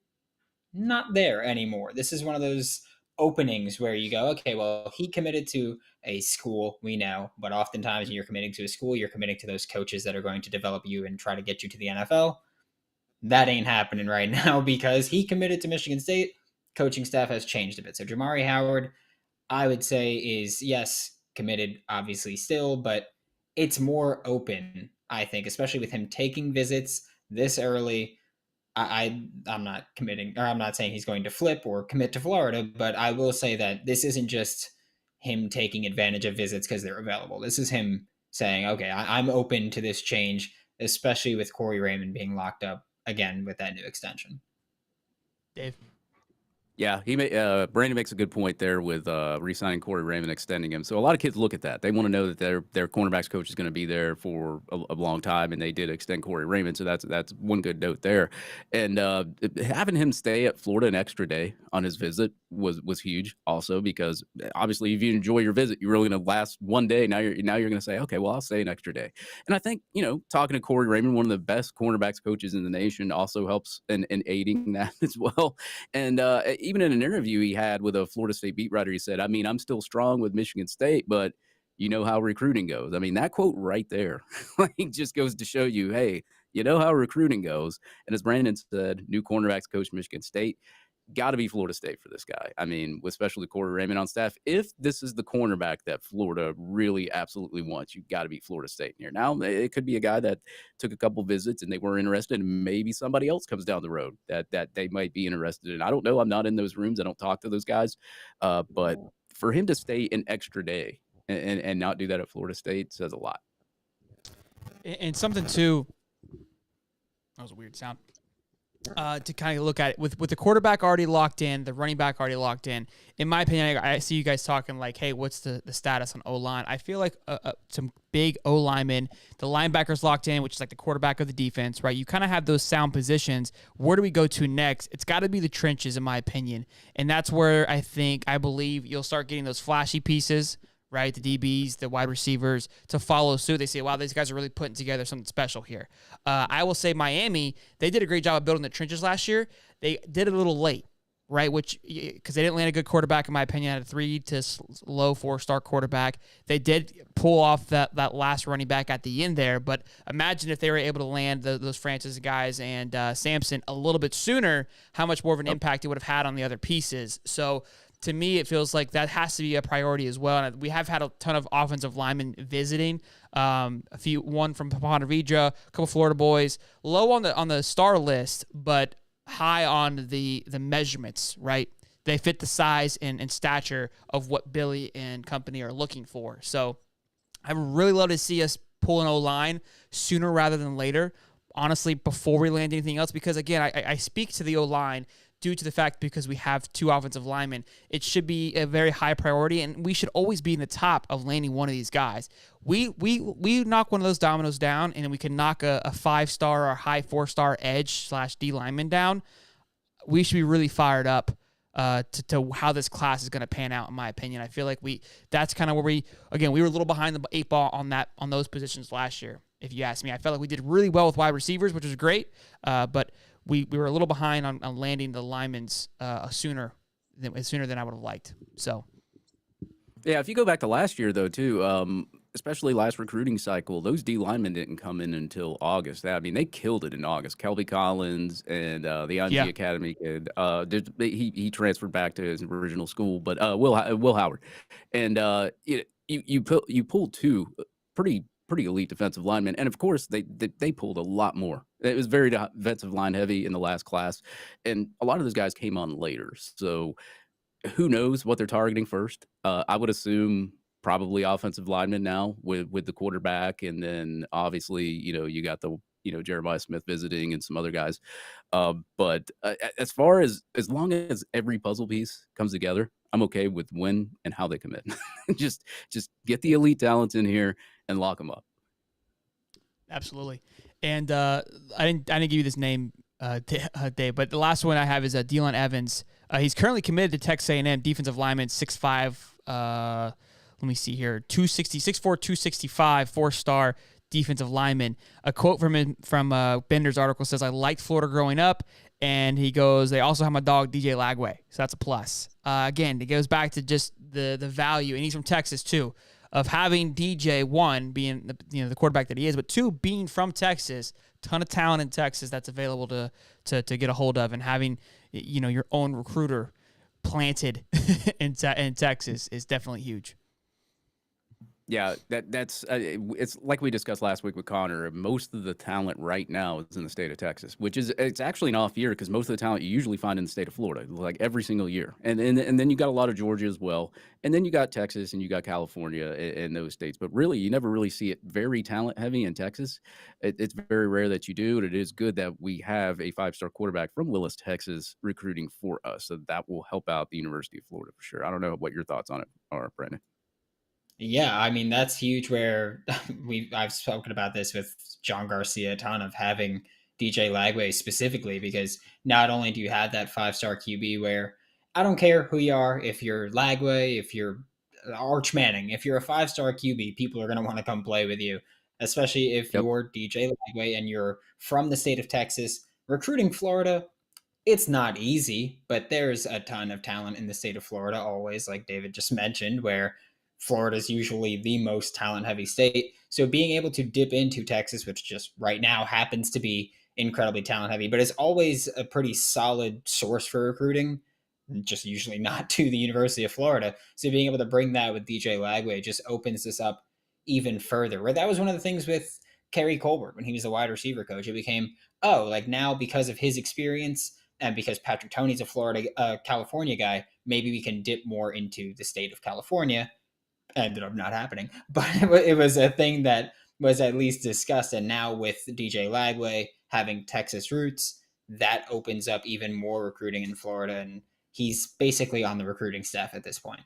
not there anymore. This is one of those openings where you go, okay, well, he committed to a school, we know, but oftentimes when you're committing to a school, you're committing to those coaches that are going to develop you and try to get you to the NFL. That ain't happening right now because he committed to Michigan State. Coaching staff has changed a bit. So Jamari Howard, I would say, is, yes, committed, obviously still, but it's more open, I think, especially with him taking visits this early. I'm not committing, or I'm not saying he's going to flip or commit to Florida, but I will say that this isn't just him taking advantage of visits because they're available. This is him saying, okay, I'm open to this change, especially with Corey Raymond being locked up again with that new extension. Dave? Yeah, Brandon makes a good point there with re-signing Corey Raymond, extending him. So a lot of kids look at that. They want to know that their cornerbacks coach is going to be there for a long time, and they did extend Corey Raymond. So that's one good note there. And having him stay at Florida an extra day on his visit was huge also, because obviously if you enjoy your visit, you're really going to last one day. Now you're going to say, okay, well, I'll stay an extra day. And I think, talking to Corey Raymond, one of the best cornerbacks coaches in the nation, also helps in aiding that as well. And even in an interview he had with a Florida State beat writer, he said, I mean, I'm still strong with Michigan State, but you know how recruiting goes. I mean, that quote right there just goes to show you, hey, you know how recruiting goes. And as Brandon said, new cornerbacks coach Michigan State. Got to be Florida State for this guy. I mean, especially Corey Raymond on staff. If this is the cornerback that Florida really absolutely wants, you got to be Florida State here. Now, it could be a guy that took a couple visits and they were interested, and maybe somebody else comes down the road that they might be interested in. I don't know. I'm not in those rooms. I don't talk to those guys. But for him to stay an extra day and not do that at Florida State says a lot. And something too, that was a weird sound. To kind of look at it with the quarterback already locked in, the running back already locked in my opinion, I see you guys talking like, hey, what's the status on O-line? I feel like some big O-linemen, the linebackers locked in, which is like the quarterback of the defense, right? You kind of have those sound positions. Where do we go to next? It's got to be the trenches, in my opinion. And that's where I believe you'll start getting those flashy pieces, right? The DBs, the wide receivers to follow suit. They say, wow, these guys are really putting together something special here. I will say Miami, they did a great job of building the trenches last year. They did it a little late, right? Because they didn't land a good quarterback, in my opinion, had a 3 to low 4-star quarterback. They did pull off that last running back at the end there, but imagine if they were able to land those Francis guys and Sampson a little bit sooner, how much more of an impact it would have had on the other pieces. So to me, it feels like that has to be a priority as well. And we have had a ton of offensive linemen visiting. One from Ponte Vedra, a couple Florida boys, low on the star list, but high on the measurements, right? They fit the size and stature of what Billy and company are looking for. So I would really love to see us pull an O-line sooner rather than later, honestly, before we land anything else, because again, I speak to the O-line due to the fact because we have 2 offensive linemen, it should be a very high priority, and we should always be in the top of landing one of these guys. We knock one of those dominoes down, and then we can knock a 5-star or high 4-star edge / D lineman down. We should be really fired up to how this class is going to pan out, in my opinion. I feel like that's kind of where we were a little behind the 8 ball on those positions last year, if you ask me. I felt like we did really well with wide receivers, which was great, but we were a little behind on landing the linemen sooner than I would have liked. So, yeah, if you go back to last year, though, too, especially last recruiting cycle, those D linemen didn't come in until August. I mean, they killed it in August. Kelby Collins and the Angie Academy kid, he transferred back to his original school, but Will Howard. And you pulled 2 pretty elite defensive linemen, and of course they pulled a lot more. It was very defensive line heavy in the last class, and a lot of those guys came on later. So who knows what they're targeting first? I would assume probably offensive linemen now with the quarterback, and then obviously you got the Jeremiah Smith visiting and some other guys. But as far as long as every puzzle piece comes together, I'm okay with when and how they commit. just get the elite talents in here and lock them up. Absolutely. And I didn't give you this name, Dave, but the last one I have is Dylan Evans. He's currently committed to Texas A&M, defensive lineman, 6'5", let me see here, 6'4", 265, 4-star defensive lineman. A quote from him from Bender's article says, "I liked Florida growing up," and he goes, "They also have my dog DJ Lagway," so that's a plus. Again, it goes back to just the value, and he's from Texas too, of having DJ, 1 being the quarterback that he is, but 2 being from Texas. Ton of talent in Texas that's available to get a hold of, and having your own recruiter planted in Texas is definitely huge. Yeah, that's it's like we discussed last week with Connor. Most of the talent right now is in the state of Texas, it's actually an off year because most of the talent you usually find in the state of Florida, like every single year. And then you got a lot of Georgia as well. And then you got Texas and you got California in those states. But really, you never really see it very talent heavy in Texas. It's very rare that you do. And it is good that we have a 5-star quarterback from Willis, Texas, recruiting for us. So that will help out the University of Florida for sure. I don't know what your thoughts on it are, Brandon. Yeah, I mean, that's huge where I've spoken about this with John Garcia a ton, of having DJ Lagway specifically, because not only do you have that 5-star QB where I don't care who you are, if you're Lagway, if you're Arch Manning, if you're a 5-star QB, people are going to want to come play with you, especially if you're DJ Lagway and you're from the state of Texas. Recruiting Florida, it's not easy, but there's a ton of talent in the state of Florida always, like David just mentioned, where Florida is usually the most talent-heavy state. So being able to dip into Texas, which just right now happens to be incredibly talent-heavy, but is always a pretty solid source for recruiting, just usually not to the University of Florida. So being able to bring that with DJ Lagway just opens this up even further. Where that was one of the things with Kerry Colbert when he was a wide receiver coach. It became, now because of his experience and because Patrick Toney's a California guy, maybe we can dip more into the state of California. Ended up not happening, but it was a thing that was at least discussed. And now with DJ Lagway having Texas roots, that opens up even more recruiting in Florida, and he's basically on the recruiting staff at this point.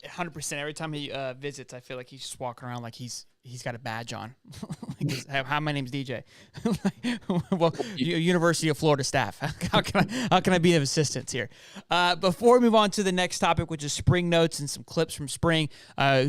100%. Every time he visits, I feel like he's just walking around like he's got a badge on. Hi, my name's DJ. Well, University of Florida staff. How can I be of assistance here? Before we move on to the next topic, which is spring notes and some clips from spring,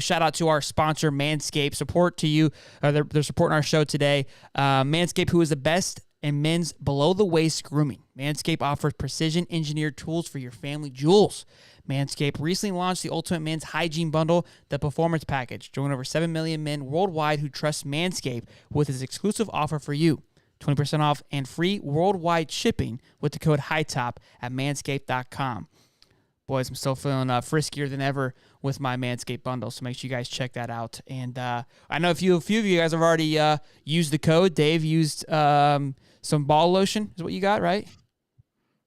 shout out to our sponsor, Manscaped. Support to you. They're supporting our show today. Manscaped, who is the best in men's below-the-waist grooming. Manscaped offers precision-engineered tools for your family jewels. Manscaped recently launched the Ultimate Men's Hygiene Bundle, the Performance Package. Join over 7 million men worldwide who trust Manscaped with his exclusive offer for you. 20% off and free worldwide shipping with the code HIGHTOP at manscaped.com. Boys, I'm still feeling friskier than ever with my Manscaped bundle, so make sure you guys check that out. And I know a few of you guys have already used the code. Dave used some ball lotion is what you got, right?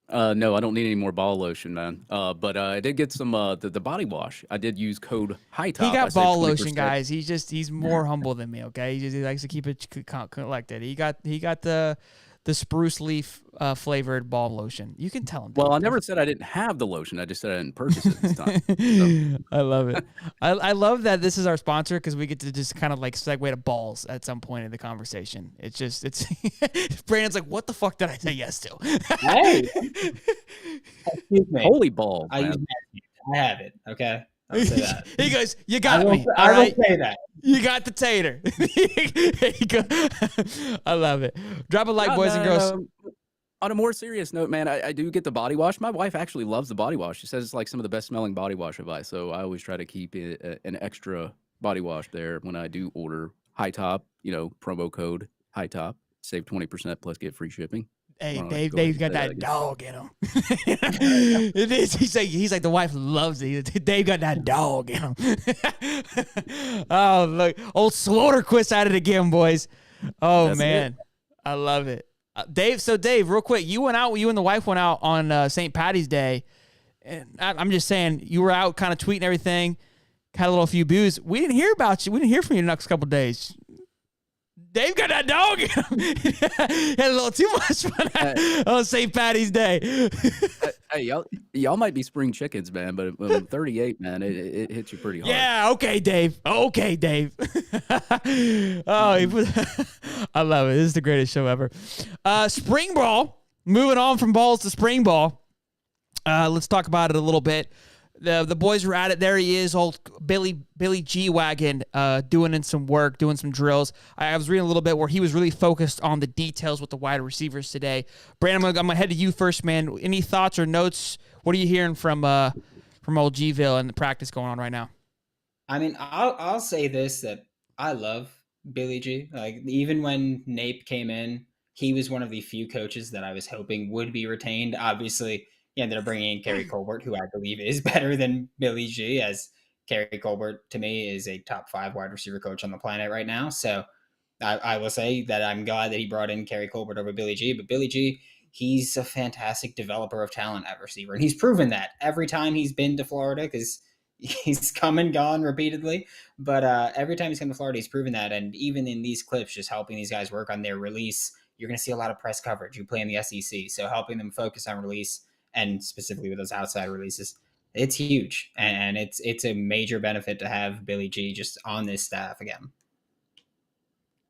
No, I don't need any more ball lotion, man. But I did get some the body wash. I did use code HIGHTOP. He got ball lotion, guys. He's more humble than me. Okay, he likes to keep it collected. He got the the spruce leaf flavored ball lotion. You can tell him. Well, I never said I didn't have the lotion. I just said I didn't purchase it this time. So. I love it. I love that this is our sponsor because we get to just kind of like segue to balls at some point in the conversation. It's Brandon's like, what the fuck did I say yes to? Hey, excuse me. Holy balls, I have it. Okay, I'll say that. He goes, you got me. I will say that. You got the tater. I love it. Drop a like, boys and girls. On a more serious note, man, I do get the body wash. My wife actually loves the body wash. She says it's like some of the best smelling body wash advice. So I always try to keep an extra body wash there when I do order High Top, promo code High Top, save 20% plus get free shipping. Hey, Dave's got that dog in him. It is. He's like the wife loves it. Dave got that dog in him. Oh, look, old Slaughterquist at it again, boys. Oh, that's man, it. I love it. Dave, real quick, you and the wife went out on St. Patty's Day, and I'm just saying, you were out kind of tweeting everything, had a few booze. We didn't hear about you. We didn't hear from you the next couple of days. Dave got that dog in him. Had a little too much fun on St. Patty's Day. Hey, y'all might be spring chickens, man, but when I'm 38, man, it hits you pretty hard. Yeah, okay, Dave. Oh, I love it. This is the greatest show ever. Spring ball. Moving on from balls to spring ball. Let's talk about it a little bit. The boys were at it. There he is, old Billy G Wagon, doing some work, doing some drills. I was reading a little bit where he was really focused on the details with the wide receivers today. Brandon, I'm gonna head to you first, man. Any thoughts or notes? What are you hearing from old G-ville and the practice going on right now? I mean, I'll say this, that I love Billy G. Like, even when Nape came in, he was one of the few coaches that I was hoping would be retained. Obviously, he ended up bringing in Kerry Colbert, who I believe is better than Billy G, as Kerry Colbert, to me, is a top 5 wide receiver coach on the planet right now. So I will say that I'm glad that he brought in Kerry Colbert over Billy G. But Billy G, he's a fantastic developer of talent at receiver. And he's proven that every time he's been to Florida, because he's come and gone repeatedly. But every time he's come to Florida, he's proven that. And even in these clips, just helping these guys work on their release, you're going to see a lot of press coverage. You play in the SEC. So helping them focus on release, and specifically with those outside releases, it's huge. And it's a major benefit to have Billy G just on this staff again.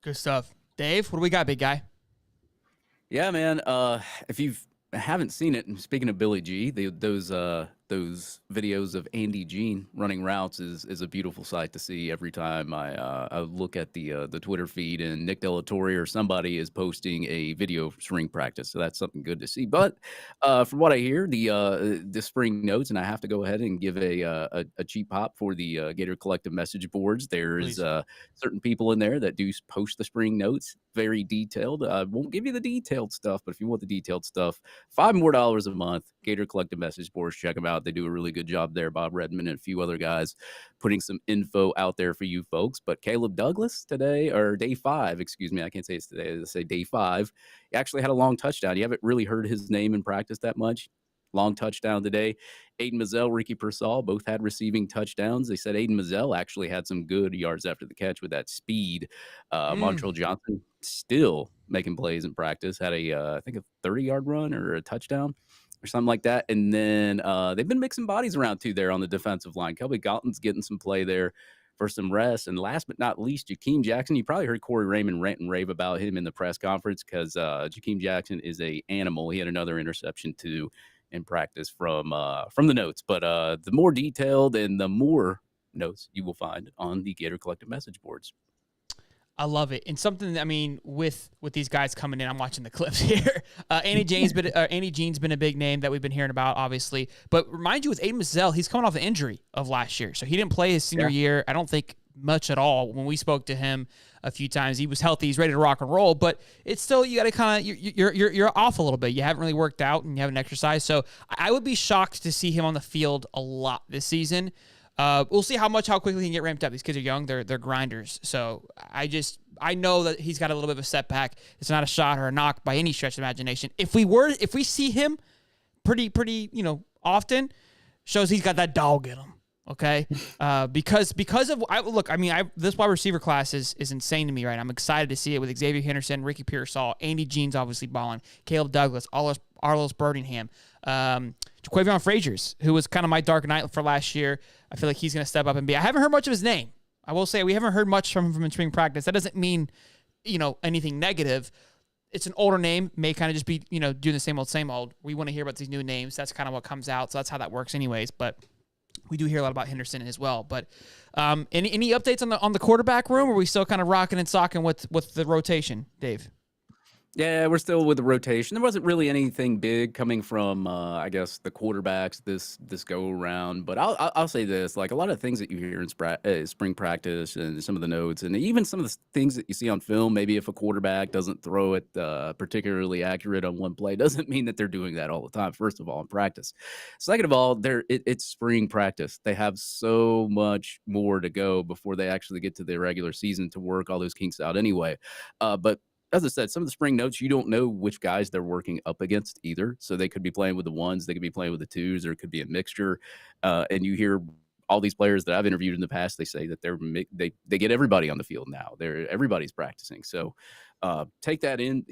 Good stuff. Dave, what do we got, big guy? Yeah, man. If you haven't seen it, and speaking of Billy G, those videos of Andy Jean running routes is a beautiful sight to see every time I look at the Twitter feed and Nick Delatorre or somebody is posting a video of spring practice. So that's something good to see. But from what I hear, the spring notes, and I have to go ahead and give a cheap pop for the Gator Collective message boards. There's certain people in there that do post the spring notes, very detailed. I won't give you the detailed stuff, but if you want the detailed stuff, $5 more a month. Gator Collective message boards, check them out. They do a really good job there. Bob Redmond and a few other guys putting some info out there for you folks. But Caleb Douglas today, or day 5, excuse me, I can't say it's today, I say day 5. He actually had a long touchdown. You haven't really heard his name in practice that much. Long touchdown today. Aiden Mazzell, Ricky Pearsall, both had receiving touchdowns. They said Aiden Mazzell actually had some good yards after the catch with that speed. Montrell Johnson still making plays in practice. Had I think a 30-yard run or a touchdown or something like that. And then they've been mixing bodies around too there on the defensive line. Kelby Galton's getting some play there for some rest. And last but not least, Jakeem Jackson. You probably heard Corey Raymond rant and rave about him in the press conference because Jakeem Jackson is a animal. He had another interception too in practice from the notes. But the more detailed and the more notes you will find on the Gator Collective message boards. I love it. And something, I mean, with these guys coming in, I'm watching the clips here. Andy Jean's been a big name that we've been hearing about, obviously. But remind you, with Aiden Mazzell, he's coming off an injury of last year. So he didn't play his senior year, I don't think, much at all. When we spoke to him a few times, he was healthy. He's ready to rock and roll. But it's still, you got to kind of, you're off a little bit. You haven't really worked out and you haven't exercised. So I would be shocked to see him on the field a lot this season. We'll see how quickly he can get ramped up. These kids are young. They're grinders. So I know that he's got a little bit of a setback. It's not a shot or a knock by any stretch of imagination. If we see him pretty, often, shows he's got that dog in him. Okay, because of this wide receiver class is insane to me, right? I'm excited to see it with Xavier Henderson, Ricky Pearsall, Andy Jean's obviously balling, Caleb Douglas, Arlos Birmingham, Jaquavion Fraziers, who was kind of my dark knight for last year. I feel like he's going to step up and be. I haven't heard much of his name. I will say we haven't heard much from him in spring practice. That doesn't mean anything negative. It's an older name, may kind of just be doing the same old. We want to hear about these new names. That's kind of what comes out. So that's how that works, anyways. But we do hear a lot about Henderson as well. But any updates on the quarterback room? Or are we still kind of rocking and socking with the rotation, Dave? Yeah, we're still with the rotation. There wasn't really anything big coming from, I guess, the quarterbacks this go around. But I'll say this: like a lot of things that you hear in spring practice and some of the notes, and even some of the things that you see on film. Maybe if a quarterback doesn't throw it particularly accurate on one play, doesn't mean that they're doing that all the time. First of all, in practice. Second of all, it's spring practice. They have so much more to go before they actually get to the regular season to work all those kinks out anyway. But as I said, some of the spring notes, you don't know which guys they're working up against either. So they could be playing with the ones, they could be playing with the twos, or it could be a mixture. And you hear all these players that I've interviewed in the past, they say that they get everybody on the field now. Everybody's practicing. So take that in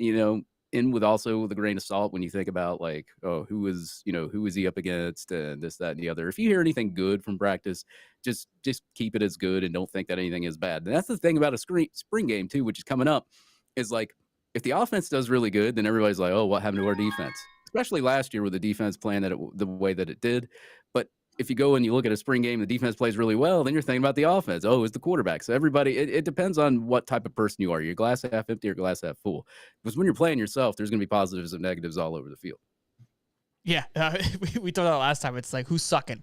with also the grain of salt when you think about like, oh, who is he up against and this, that, and the other. If you hear anything good from practice, just keep it as good and don't think that anything is bad. And that's the thing about a spring game too, which is coming up. Is like if the offense does really good, then everybody's like, oh, what happened to our defense? Especially last year with the defense playing the way that it did. But if you go and you look at a spring game, the defense plays really well, then you're thinking about the offense. Oh, it's the quarterback. So everybody, it depends on what type of person you are. You're glass half empty or glass half full. Because when you're playing yourself, there's going to be positives and negatives all over the field. Yeah, we talked about it last time. It's like, who's sucking?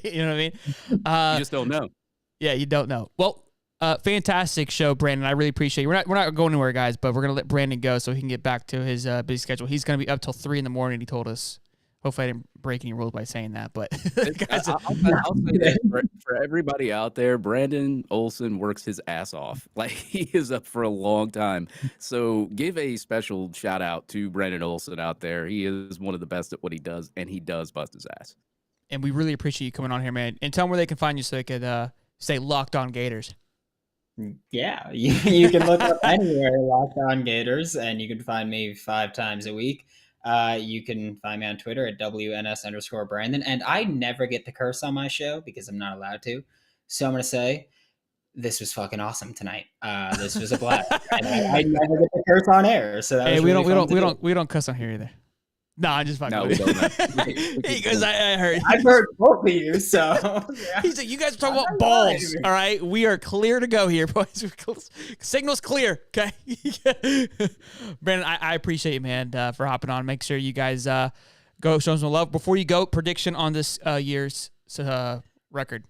You know what I mean? You just don't know. Yeah, you don't know. Well, fantastic show, Brandon. I really appreciate you. We're not going anywhere, guys, but we're gonna let Brandon go so he can get back to his busy schedule. He's gonna be up till 3 a.m. He told us. Hopefully, I didn't break any rules by saying that. But guys, I'll say that for everybody out there, Brandon Olson works his ass off. Like he is up for a long time. So give a special shout out to Brandon Olson out there. He is one of the best at what he does, and he does bust his ass. And we really appreciate you coming on here, man. And tell them where they can find you so they could say Locked On Gators. Yeah, you can look up anywhere Locked On Gators, and you can find me 5 times a week. You can find me on Twitter at WNS_Brandon. And I never get to curse on my show because I'm not allowed to. So I'm going to say, this was fucking awesome tonight. This was a blast. And I never get to curse on air. So that was we don't cuss on here either. No, I'm just fucking. No, we don't know. Because I heard. I've heard both of you, so. Yeah. He's like, you guys are talking about balls, all right? We are clear to go here, boys. Signal's clear, okay? Brandon, I appreciate you, man, for hopping on. Make sure you guys go show some love. Before you go, prediction on this year's record.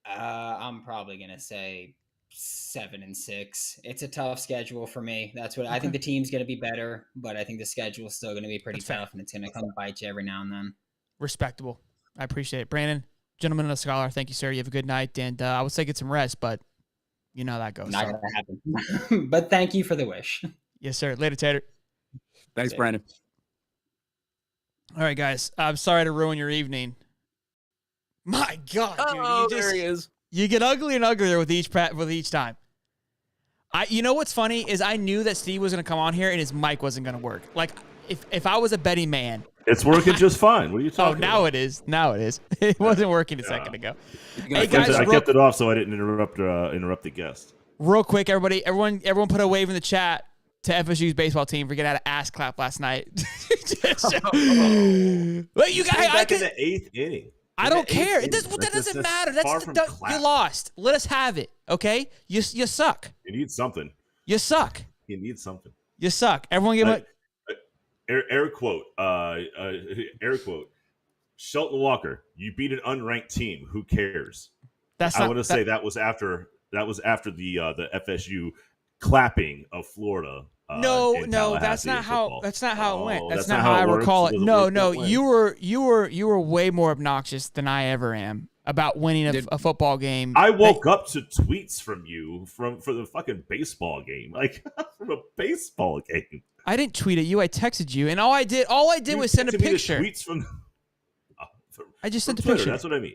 I'm probably going to say 7-6. It's a tough schedule for me. That's what I think. The team's going to be better, but I think the schedule is still going to be pretty tough, and it's going to come bite you every now and then. Respectable. I appreciate it. Brandon, gentleman and a scholar, thank you, sir. You have a good night, and I would say get some rest, but you know how that goes. Not going to happen. But thank you for the wish. Yes, sir. Later, Tater. Thanks, Brandon. All right, guys. I'm sorry to ruin your evening. My God, dude. There he is. You get uglier and uglier with each time. You know what's funny is I knew that Steve was going to come on here and his mic wasn't going to work. Like if I was a betting man, it's working just fine. What are you talking about? Now it is. Now it is. It wasn't working a second ago. Hey guys, I kept it off so I didn't interrupt the guest. Real quick, everyone put a wave in the chat to FSU's baseball team for getting out of ass clap last night. Wait, you guys, back in the 8th inning. I don't care. That doesn't matter. You lost. Let us have it. Okay? You suck. You need something. You suck. You need something. You suck. Everyone give it. Air quote. Air quote. Shelton Walker, you beat an unranked team. Who cares? I want to say that was after the FSU clapping of Florida. No, that's not how it went. That's not how I recall it. No, you were way more obnoxious than I ever am about winning a football game. I woke up to tweets from you for the fucking baseball game, like from a baseball game. I didn't tweet at you. I texted you, and all I did was send a picture. Tweets from I just sent the Twitter, picture. That's what I mean.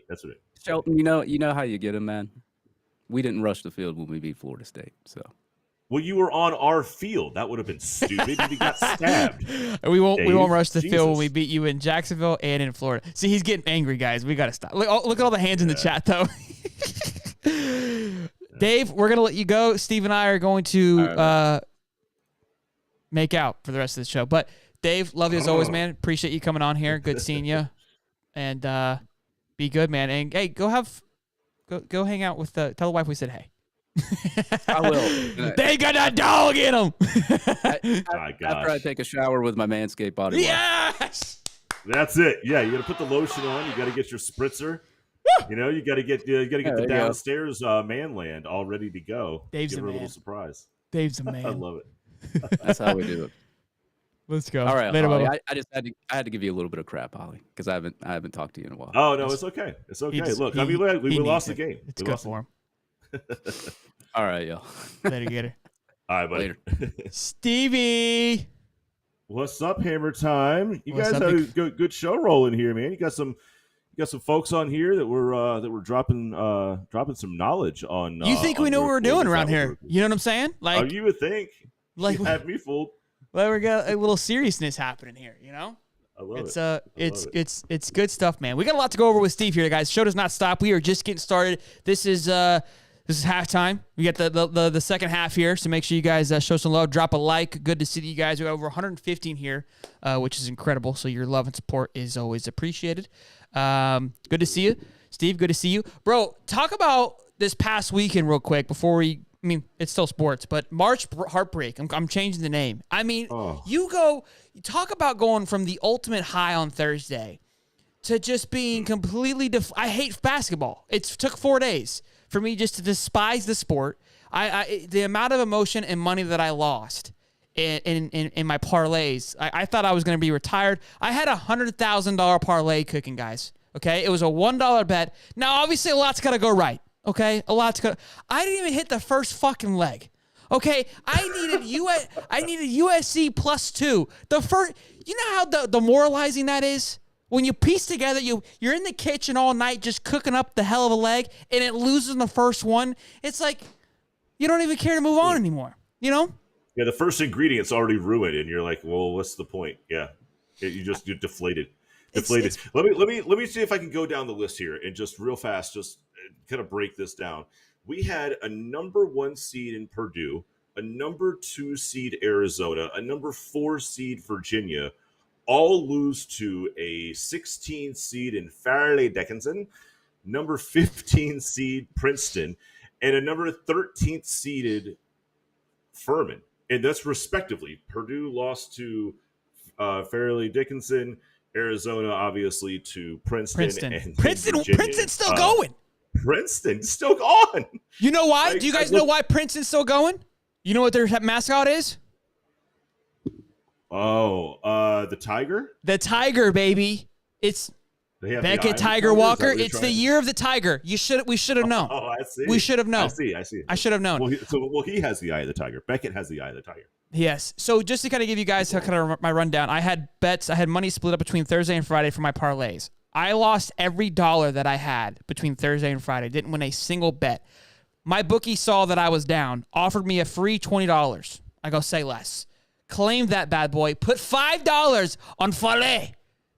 Shelton, you know how you get him, man. We didn't rush the field when we beat Florida State, so. Well, you were on our field. That would have been stupid. You got stabbed. We won't rush the Jesus. field when we beat you in Jacksonville and in Florida. See, he's getting angry, guys. We got to stop. Look at all the hands in the chat, though. Dave, we're gonna let you go. Steve and I are going to make out for the rest of the show. But Dave, love you as always, man. Appreciate you coming on here. Good seeing you. And be good, man. And hey, go hang out with tell the wife we said hey. I will. They got that dog in them. After I take a shower with my Manscaped body wash. Yes. That's it. Yeah, you got to put the lotion on. You got to get your spritzer. You know, you got to get the downstairs manland all ready to go. Dave's Give a her a man. little surprise. Dave's a man. I love it. That's how we do it. Let's go. All right, later, Ollie, Bubba. I had to give you a little bit of crap, Ollie, because I haven't talked to you in a while. Oh no, it's okay. It's okay. Look, we lost the game. It's good for him. All right, y'all. Later, Gator. All right, buddy. Later. Stevie. What's up, Hammer Time? You What's guys up, had a good show rolling here, man. You got some folks on here that were dropping some knowledge on. You think we know what we're doing around here? You know what I'm saying? Like, you would think. Like you have me fooled. Well, we got a little seriousness happening here, you know? I love it. It's good stuff, man. We got a lot to go over with Steve here, guys. Show does not stop. We are just getting started. This is halftime. We got the second half here, so make sure you guys show some love. Drop a like. Good to see you guys. We got over 115 here, which is incredible. So your love and support is always appreciated. Good to see you, Steve. Good to see you, bro. Talk about this past weekend real quick before we. I mean, it's still sports, but March Heartbreak. I'm changing the name. I mean, you talk about going from the ultimate high on Thursday to just being completely. I hate basketball. It took 4 days for me just to despise the sport. The amount of emotion and money that I lost in my parlays. I thought I was going to be retired. I had $100,000 parlay cooking, guys. Okay, it was a $1 bet. Now, obviously, a lot's got to go right. Okay, a lot's got. I didn't even hit the first fucking leg. Okay, I needed USC +2. The first, you know how demoralizing that is when you piece together. You're in the kitchen all night just cooking up the hell of a leg, and it loses in the first one. It's like you don't even care to move on anymore. You know? Yeah, the first ingredient's already ruined, and you're like, well, what's the point? Yeah, you're deflated. Deflated. Let me see if I can go down the list here and just real fast, just kind of break this down. We had a number 1 seed in Purdue, a number 2 seed Arizona, a number 4 seed Virginia, all lose to a 16 seed in Fairleigh Dickinson, number 15 seed Princeton, and a number 13th seeded Furman. And that's respectively. Purdue lost to Fairleigh Dickinson, Arizona obviously to Princeton. And Princeton's still going. Princeton's still on. You know why? Do you guys know why Princeton's still going? You know what their mascot is? The Tiger? The Tiger, baby. It's Beckett Tiger Walker. It's the year of the Tiger. We should have known. Oh, I see. We should have known. I see. I should have known. Well, he has the eye of the Tiger. Beckett has the eye of the Tiger. Yes. So just to kind of give you guys kind of my rundown, I had bets. I had money split up between Thursday and Friday for my parlays. I lost every dollar that I had between Thursday and Friday. Didn't win a single bet. My bookie saw that I was down, offered me a free $20. I go, say less. Claimed that bad boy. Put $5 on Fairleigh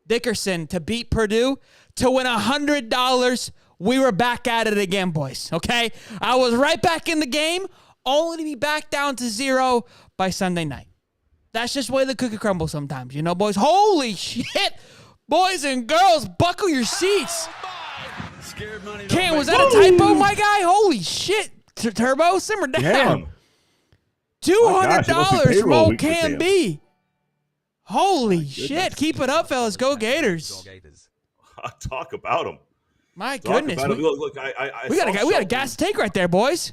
Dickinson to beat Purdue to win $100. We were back at it again, boys. Okay? I was right back in the game, only to be back down to 0 by Sunday night. That's just the way the cookie crumbles sometimes, you know, boys. Holy shit! Boys and girls, buckle your seats. Cam, was that a typo, my guy? Holy shit. Turbo, simmer down. Damn. $200 from old Cam B. Holy shit. Keep it up, fellas. Go Gators. Talk about them. My goodness. Look, we got a gas tank right there, boys.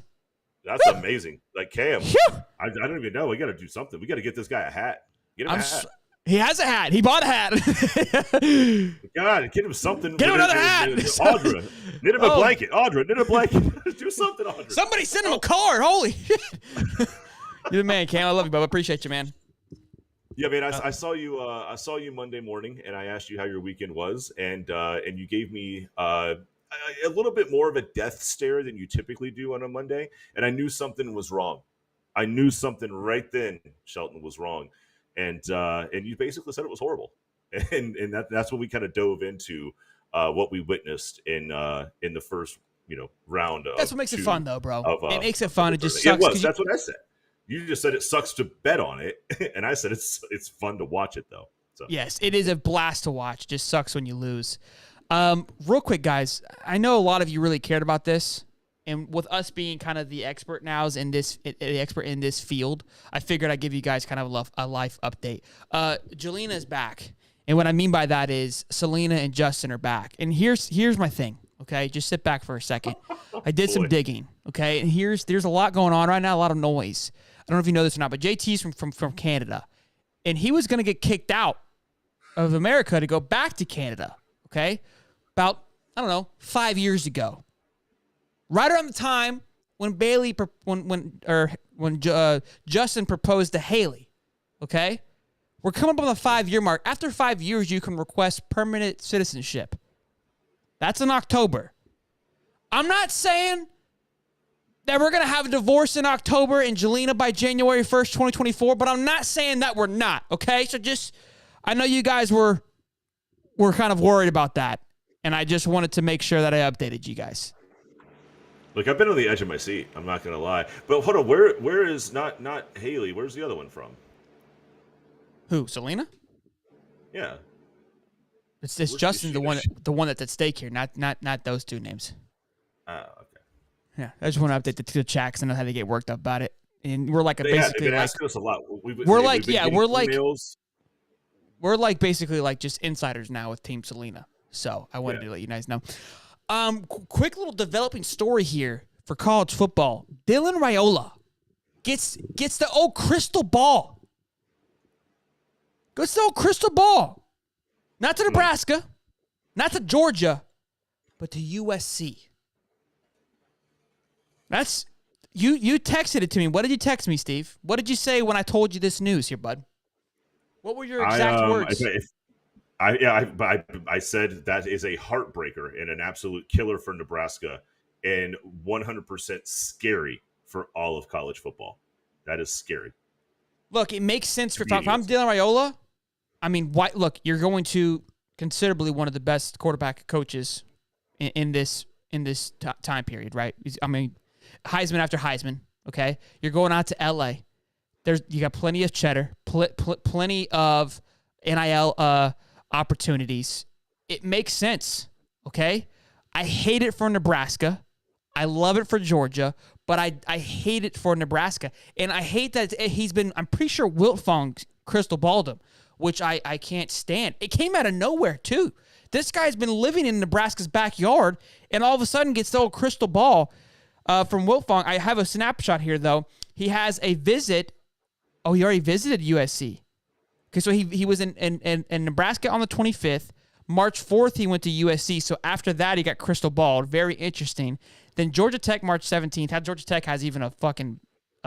That's amazing. Like, Cam, I don't even know. We got to do something. We got to get this guy a hat. Get him a hat. He has a hat. He bought a hat. God, get him something. Get him another hat. Audra, knit him a blanket. Audra, knit a blanket. Do something, Audra. Somebody send him a card. Holy shit. You're the man, Cam. I love you, bub. Appreciate you, man. Yeah, man. I saw you. I saw you Monday morning, and I asked you how your weekend was, and you gave me a little bit more of a death stare than you typically do on a Monday, and I knew something was wrong. I knew something right then. Shelton was wrong, and you basically said it was horrible, and that's what we kind of dove into what we witnessed in the first round. That's what makes it fun, though, bro. It makes it fun. It just sucks. It was. That's what I said. You just said it sucks to bet on it, and I said it's fun to watch it though. So. Yes, it is a blast to watch. It just sucks when you lose. Real quick, guys, I know a lot of you really cared about this, and with us being kind of the expert in this field, I figured I'd give you guys kind of a life update. Jelena is back, and what I mean by that is Selena and Justin are back. And here's my thing. Okay, just sit back for a second. I did some digging. Okay, and there's a lot going on right now, a lot of noise. I don't know if you know this or not, but JT's from Canada, and he was going to get kicked out of America to go back to Canada, okay? About, 5 years ago. Right around the time when Justin proposed to Haley, okay? We're coming up on the 5-year mark. After 5 years, you can request permanent citizenship. That's in October. I'm not saying that we're going to have a divorce in October and Jelena by January 1st, 2024, but I'm not saying that we're not, okay? So I know you guys were kind of worried about that, and I just wanted to make sure that I updated you guys. Look, I've been on the edge of my seat. I'm not going to lie. But hold on, where is not Haley? Where's the other one from? Who, Selena? Yeah. It's Justin, the one that's at stake here, not those two names. Okay. Yeah, I just want to update the chat because I know how they get worked up about it, and we're like they've been asking us a lot. We're like basically like just insiders now with Team Selena. So I wanted to let you guys know. Quick little developing story here for college football. Dylan Raiola gets the old crystal ball. Gets the old crystal ball. Not to Nebraska, not to Georgia, but to USC. That's you texted it to me. What did you text me, Steve? What did you say when I told you this news here, bud? What were your exact words? I said that is a heartbreaker and an absolute killer for Nebraska and 100% scary for all of college football. That is scary. Look, it makes sense. If I'm Dylan Raiola, I mean, look, you're going to considerably one of the best quarterback coaches in this time period, right? Heisman after Heisman, okay? You're going out to L.A. You got plenty of cheddar, plenty of NIL opportunities. It makes sense, okay? I hate it for Nebraska. I love it for Georgia, but I hate it for Nebraska. And I hate that I'm pretty sure Wiltfong crystal balled him, which I can't stand. It came out of nowhere, too. This guy's been living in Nebraska's backyard and all of a sudden gets the old crystal ball from Wiltfong. I have a snapshot here, though. He has a visit. Oh, he already visited USC. Okay, so he was in Nebraska on the 25th. March 4th, he went to USC. So after that, he got crystal balled. Very interesting. Then Georgia Tech, March 17th. How Georgia Tech has even a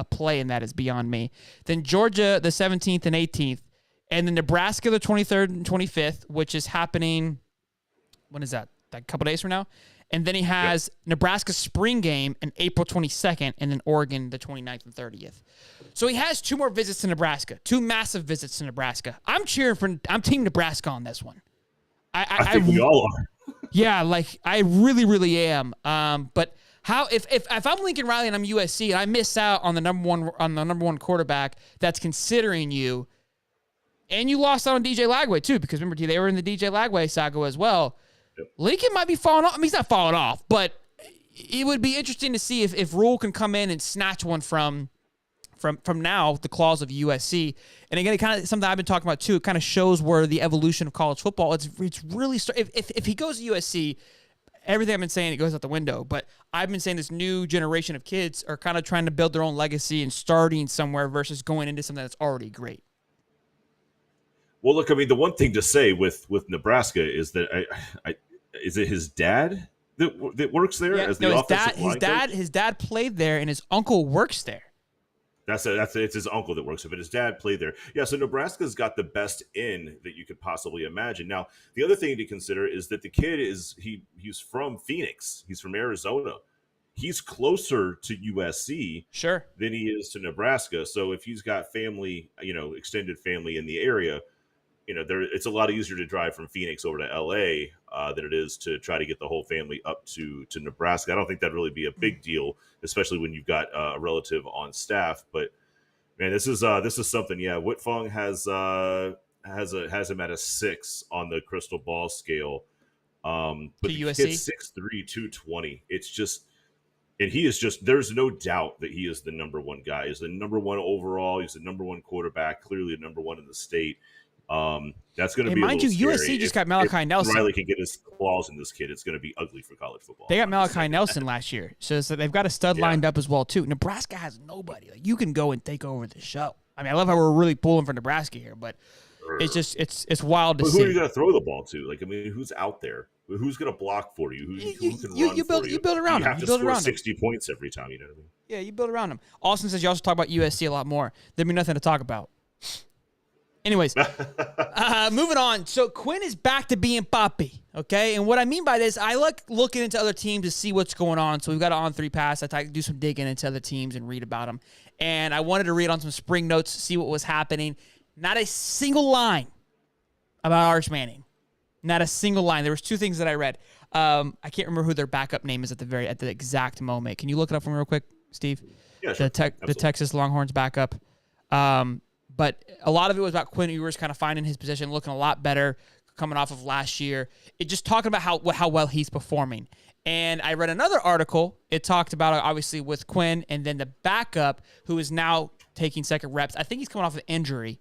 play in that is beyond me. Then Georgia, the 17th and 18th. And then Nebraska, the 23rd and 25th, which is happening, when is that? A couple days from now? And then he has Nebraska spring game in April 22nd, and then Oregon the 29th and 30th. So he has 2 more visits to Nebraska, 2 massive visits to Nebraska. I'm Team Nebraska on this one. I think we all are. Yeah, like I really, really am. But how if I'm Lincoln Riley and I'm USC and I miss out on the number one quarterback that's considering you, and you lost out on DJ Lagway too, because remember they were in the DJ Lagway saga as well. Lincoln might be falling off. I mean, he's not falling off, but it would be interesting to see if Rule can come in and snatch one from now the claws of USC. And again, it kind of something I've been talking about too. It kind of shows where the evolution of college football. It's really if he goes to USC, everything I've been saying it goes out the window. But I've been saying this new generation of kids are kind of trying to build their own legacy and starting somewhere versus going into something that's already great. Well, look, I mean, the one thing to say with Nebraska is that is it his dad that works there as the offensive line coach? His dad played there, and his uncle works there. It's his uncle that works there, but his dad played there. Yeah, so Nebraska's got the best in that you could possibly imagine. Now, the other thing to consider is that the kid he's from Phoenix. He's from Arizona. He's closer to USC than he is to Nebraska. So if he's got family, extended family in the area, it's a lot easier to drive from Phoenix over to LA than it is to try to get the whole family up to Nebraska. I don't think that'd really be a big deal, especially when you've got a relative on staff. But man, this is something. Yeah, Whitfong has him at a 6 on the crystal ball scale. But the kid's 6'3", 220. It's just. And he is there's no doubt that he is the number one guy. He's the number one overall. He's the number one quarterback, clearly the number one in the state. That's going to be mind a little you, scary. USC just got Malachi Nelson. Riley can get his claws in this kid. It's going to be ugly for college football. They got Malachi Nelson last year. So they've got a stud lined up as well, too. Nebraska has nobody. Like, you can go and take over the show. I mean, I love how we're really pulling for Nebraska here, but it's just it's wild to see. Who are you going to throw the ball to? Like, I mean, who's out there? Who's going to block for you? Who can run for you? You build around him. You have to score 60 points every time. You know what I mean? Yeah, you build around him. Austin says you also talk about USC a lot more. There'd be nothing to talk about. Anyways, moving on. So Quinn is back to being Poppy, okay? And what I mean by this, I like looking into other teams to see what's going on. So we've got an On3 pass. I do some digging into other teams and read about them. And I wanted to read on some spring notes, see what was happening. Not a single line about Arch Manning. Not a single line. There was 2 things that I read. I can't remember who their backup name is at the exact moment. Can you look it up for me real quick, Steve? Yeah, sure. The Texas Longhorns backup. But a lot of it was about Quinn Ewers kind of finding his position, looking a lot better coming off of last year. It just talking about how well he's performing. And I read another article. It talked about, obviously, with Quinn and then the backup who is now taking second reps. I think he's coming off an injury.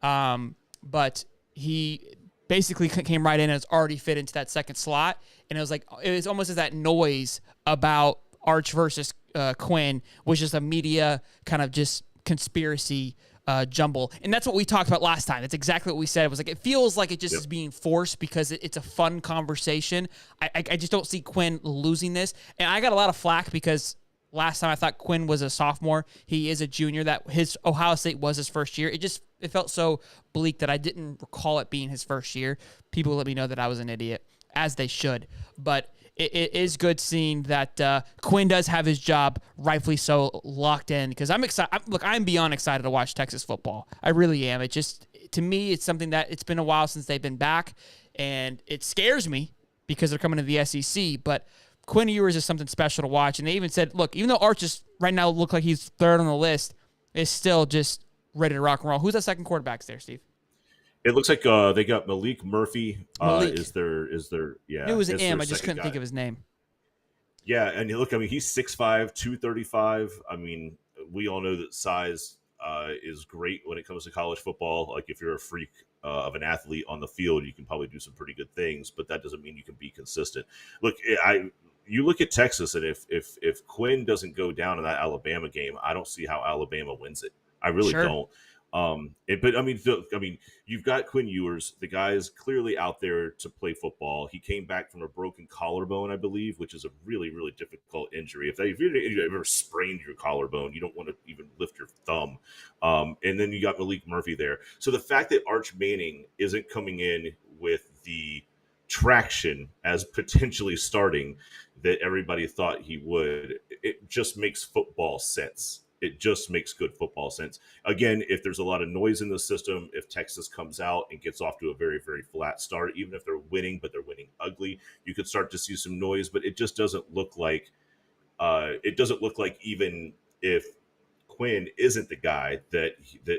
But he basically came right in and has already fit into that second slot. And it was almost as that noise about Arch versus Quinn was just a media kind of just conspiracy jumble. And that's what we talked about last time. That's exactly what we said. It was like, it feels like it just is being forced because it's a fun conversation. I just don't see Quinn losing this. And I got a lot of flack because last time I thought Quinn was a sophomore. He is a junior. That his Ohio State was his first year. It felt so bleak that I didn't recall it being his first year. People let me know that I was an idiot, as they should. But it is good seeing that Quinn does have his job, rightfully so, locked in. Because I'm excited. I'm beyond excited to watch Texas football. I really am. It just, to me, it's something that it's been a while since they've been back, and it scares me because they're coming to the SEC. But Quinn Ewers is something special to watch. And they even said, look, even though Arch is right now look like he's third on the list, is still just ready to rock and roll. Who's that second quarterback there, Steve? It looks like they got Malik Murphy. Malik. Is there? Yeah, it was an M. I just couldn't think of his name. Yeah, and look, I mean, he's 6'5", 235. I mean, we all know that size is great when it comes to college football. Like, if you're a freak of an athlete on the field, you can probably do some pretty good things, but that doesn't mean you can be consistent. Look, you look at Texas, and if Quinn doesn't go down in that Alabama game, I don't see how Alabama wins it. I really don't. But I mean, you've got Quinn Ewers. The guy is clearly out there to play football. He came back from a broken collarbone, I believe, which is a really, really difficult injury. If you've ever sprained your collarbone, you don't want to even lift your thumb. And then you got Malik Murphy there. So the fact that Arch Manning isn't coming in with the traction as potentially starting that everybody thought he would, it just makes football sense. It just makes good football sense. Again, if there's a lot of noise in the system, if Texas comes out and gets off to a very, very flat start, even if they're winning, but they're winning ugly, you could start to see some noise. But it just doesn't look like even if Quinn isn't the guy that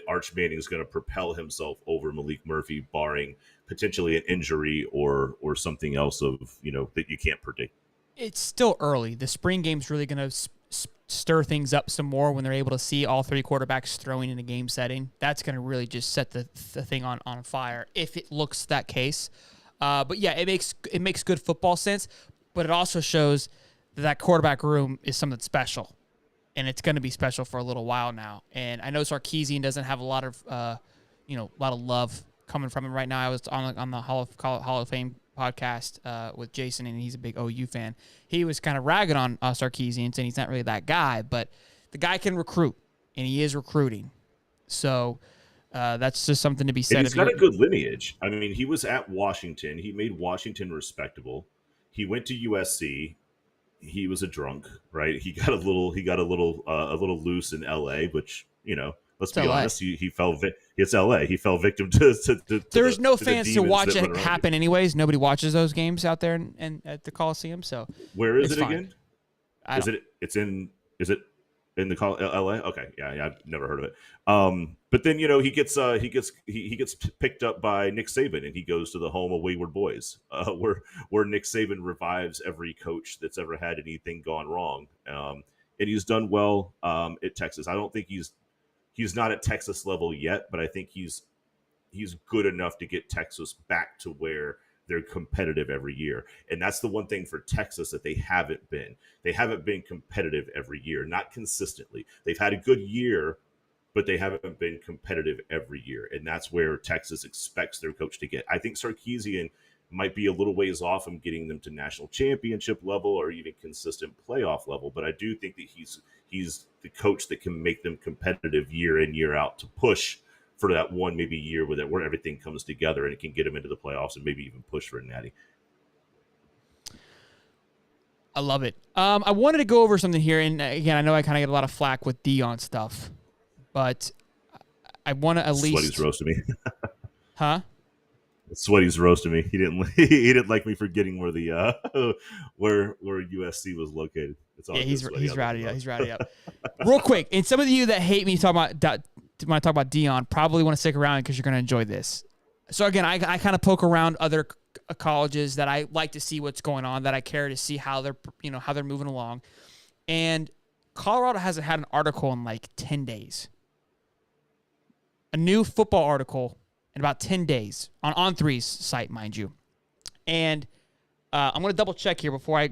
Arch Manning is going to propel himself over Malik Murphy, barring potentially an injury or something else that you can't predict. It's still early. The spring game's really going to stir things up some more when they're able to see all 3 quarterbacks throwing in a game setting. That's going to really just set the thing on fire if it looks that case. But yeah, it makes good football sense, but it also shows that quarterback room is something special, and it's going to be special for a little while now. And I know Sarkisian doesn't have a lot of love coming from him right now. I was on the Hall of Fame podcast with Jason, and he's a big OU fan. He was kind of ragging on Sarkisian, saying he's not really that guy, but the guy can recruit. and he is recruiting. So that's just something to be said. And he's got a good lineage. I mean, he was at Washington. He made Washington respectable. He went to USC. He was a drunk, right? He got a little loose in LA, which, you know, let's be honest. He fell. It's LA. He fell victim to there's no fans to watch it happen, anyways. Nobody watches those games out there and at the Coliseum. So where is it fine. Again? Is it in the LA? Okay, yeah, I've never heard of it. But then, you know, he gets picked up by Nick Saban, and he goes to the home of wayward boys, where Nick Saban revives every coach that's ever had anything gone wrong. And he's done well at Texas. I don't think he's not at Texas level yet, but I think he's good enough to get Texas back to where they're competitive every year. And that's the one thing for Texas that they haven't been. They haven't been competitive every year, not consistently. They've had a good year, but they haven't been competitive every year. And that's where Texas expects their coach to get. I think Sarkisian might be a little ways off from getting them to national championship level or even consistent playoff level. But I do think that he's the coach that can make them competitive year in, year out to push for that one maybe year where everything comes together and it can get them into the playoffs and maybe even push for a natty. I love it. I wanted to go over something here, and again, I know I kind of get a lot of flack with Dion stuff, but I want to at least. Sweaty's roasting me. Huh? Sweaty's roasting me. He didn't like me forgetting where the where USC was located. It's all he's rowdy. He's rowdy up. Real quick, and some of you that hate me when I talk about Dion probably want to stick around because you're going to enjoy this. So again, I kind of poke around other colleges that I like to see what's going on, that I care to see how they're moving along. And Colorado hasn't had an article in like 10 days. A new football article in about 10 days on On3's site, mind you. And I'm going to double check here before I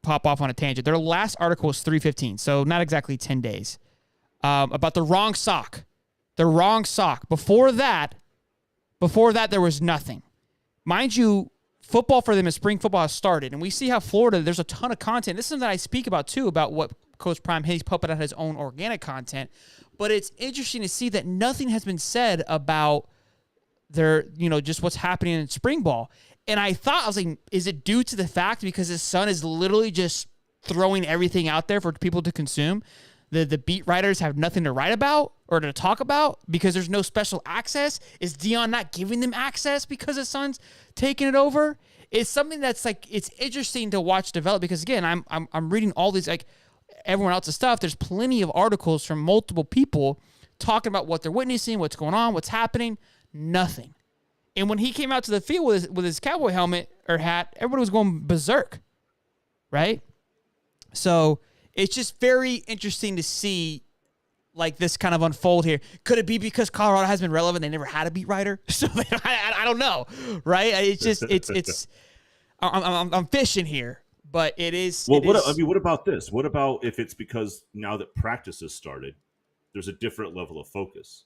pop off on a tangent. Their last article was 3/15, so not exactly 10 days. About the wrong sock. The wrong sock. Before that, there was nothing. Mind you, football for them is spring football has started, and we see how Florida, there's a ton of content. This is something that I speak about, too, about what Coach Prime, he's pumping out his own organic content. But it's interesting to see that nothing has been said about their, just what's happening in spring ball. And I was like, is it due to the fact because his son is literally just throwing everything out there for people to consume? The beat writers have nothing to write about or to talk about because there's no special access? Is Dion not giving them access because his son's taking it over? It's something that's like, it's interesting to watch develop because, again, I'm reading all these, like everyone else's stuff. There's plenty of articles from multiple people talking about what they're witnessing, what's going on, what's happening. Nothing. And when he came out to the field with his cowboy helmet or hat, everybody was going berserk, right? So it's just very interesting to see like this kind of unfold here. Could it be because Colorado has been relevant? They never had a beat writer, so I don't know, right? It's just it's. I'm fishing here, but it is. Well, what about this? What about if it's because now that practice has started, there's a different level of focus,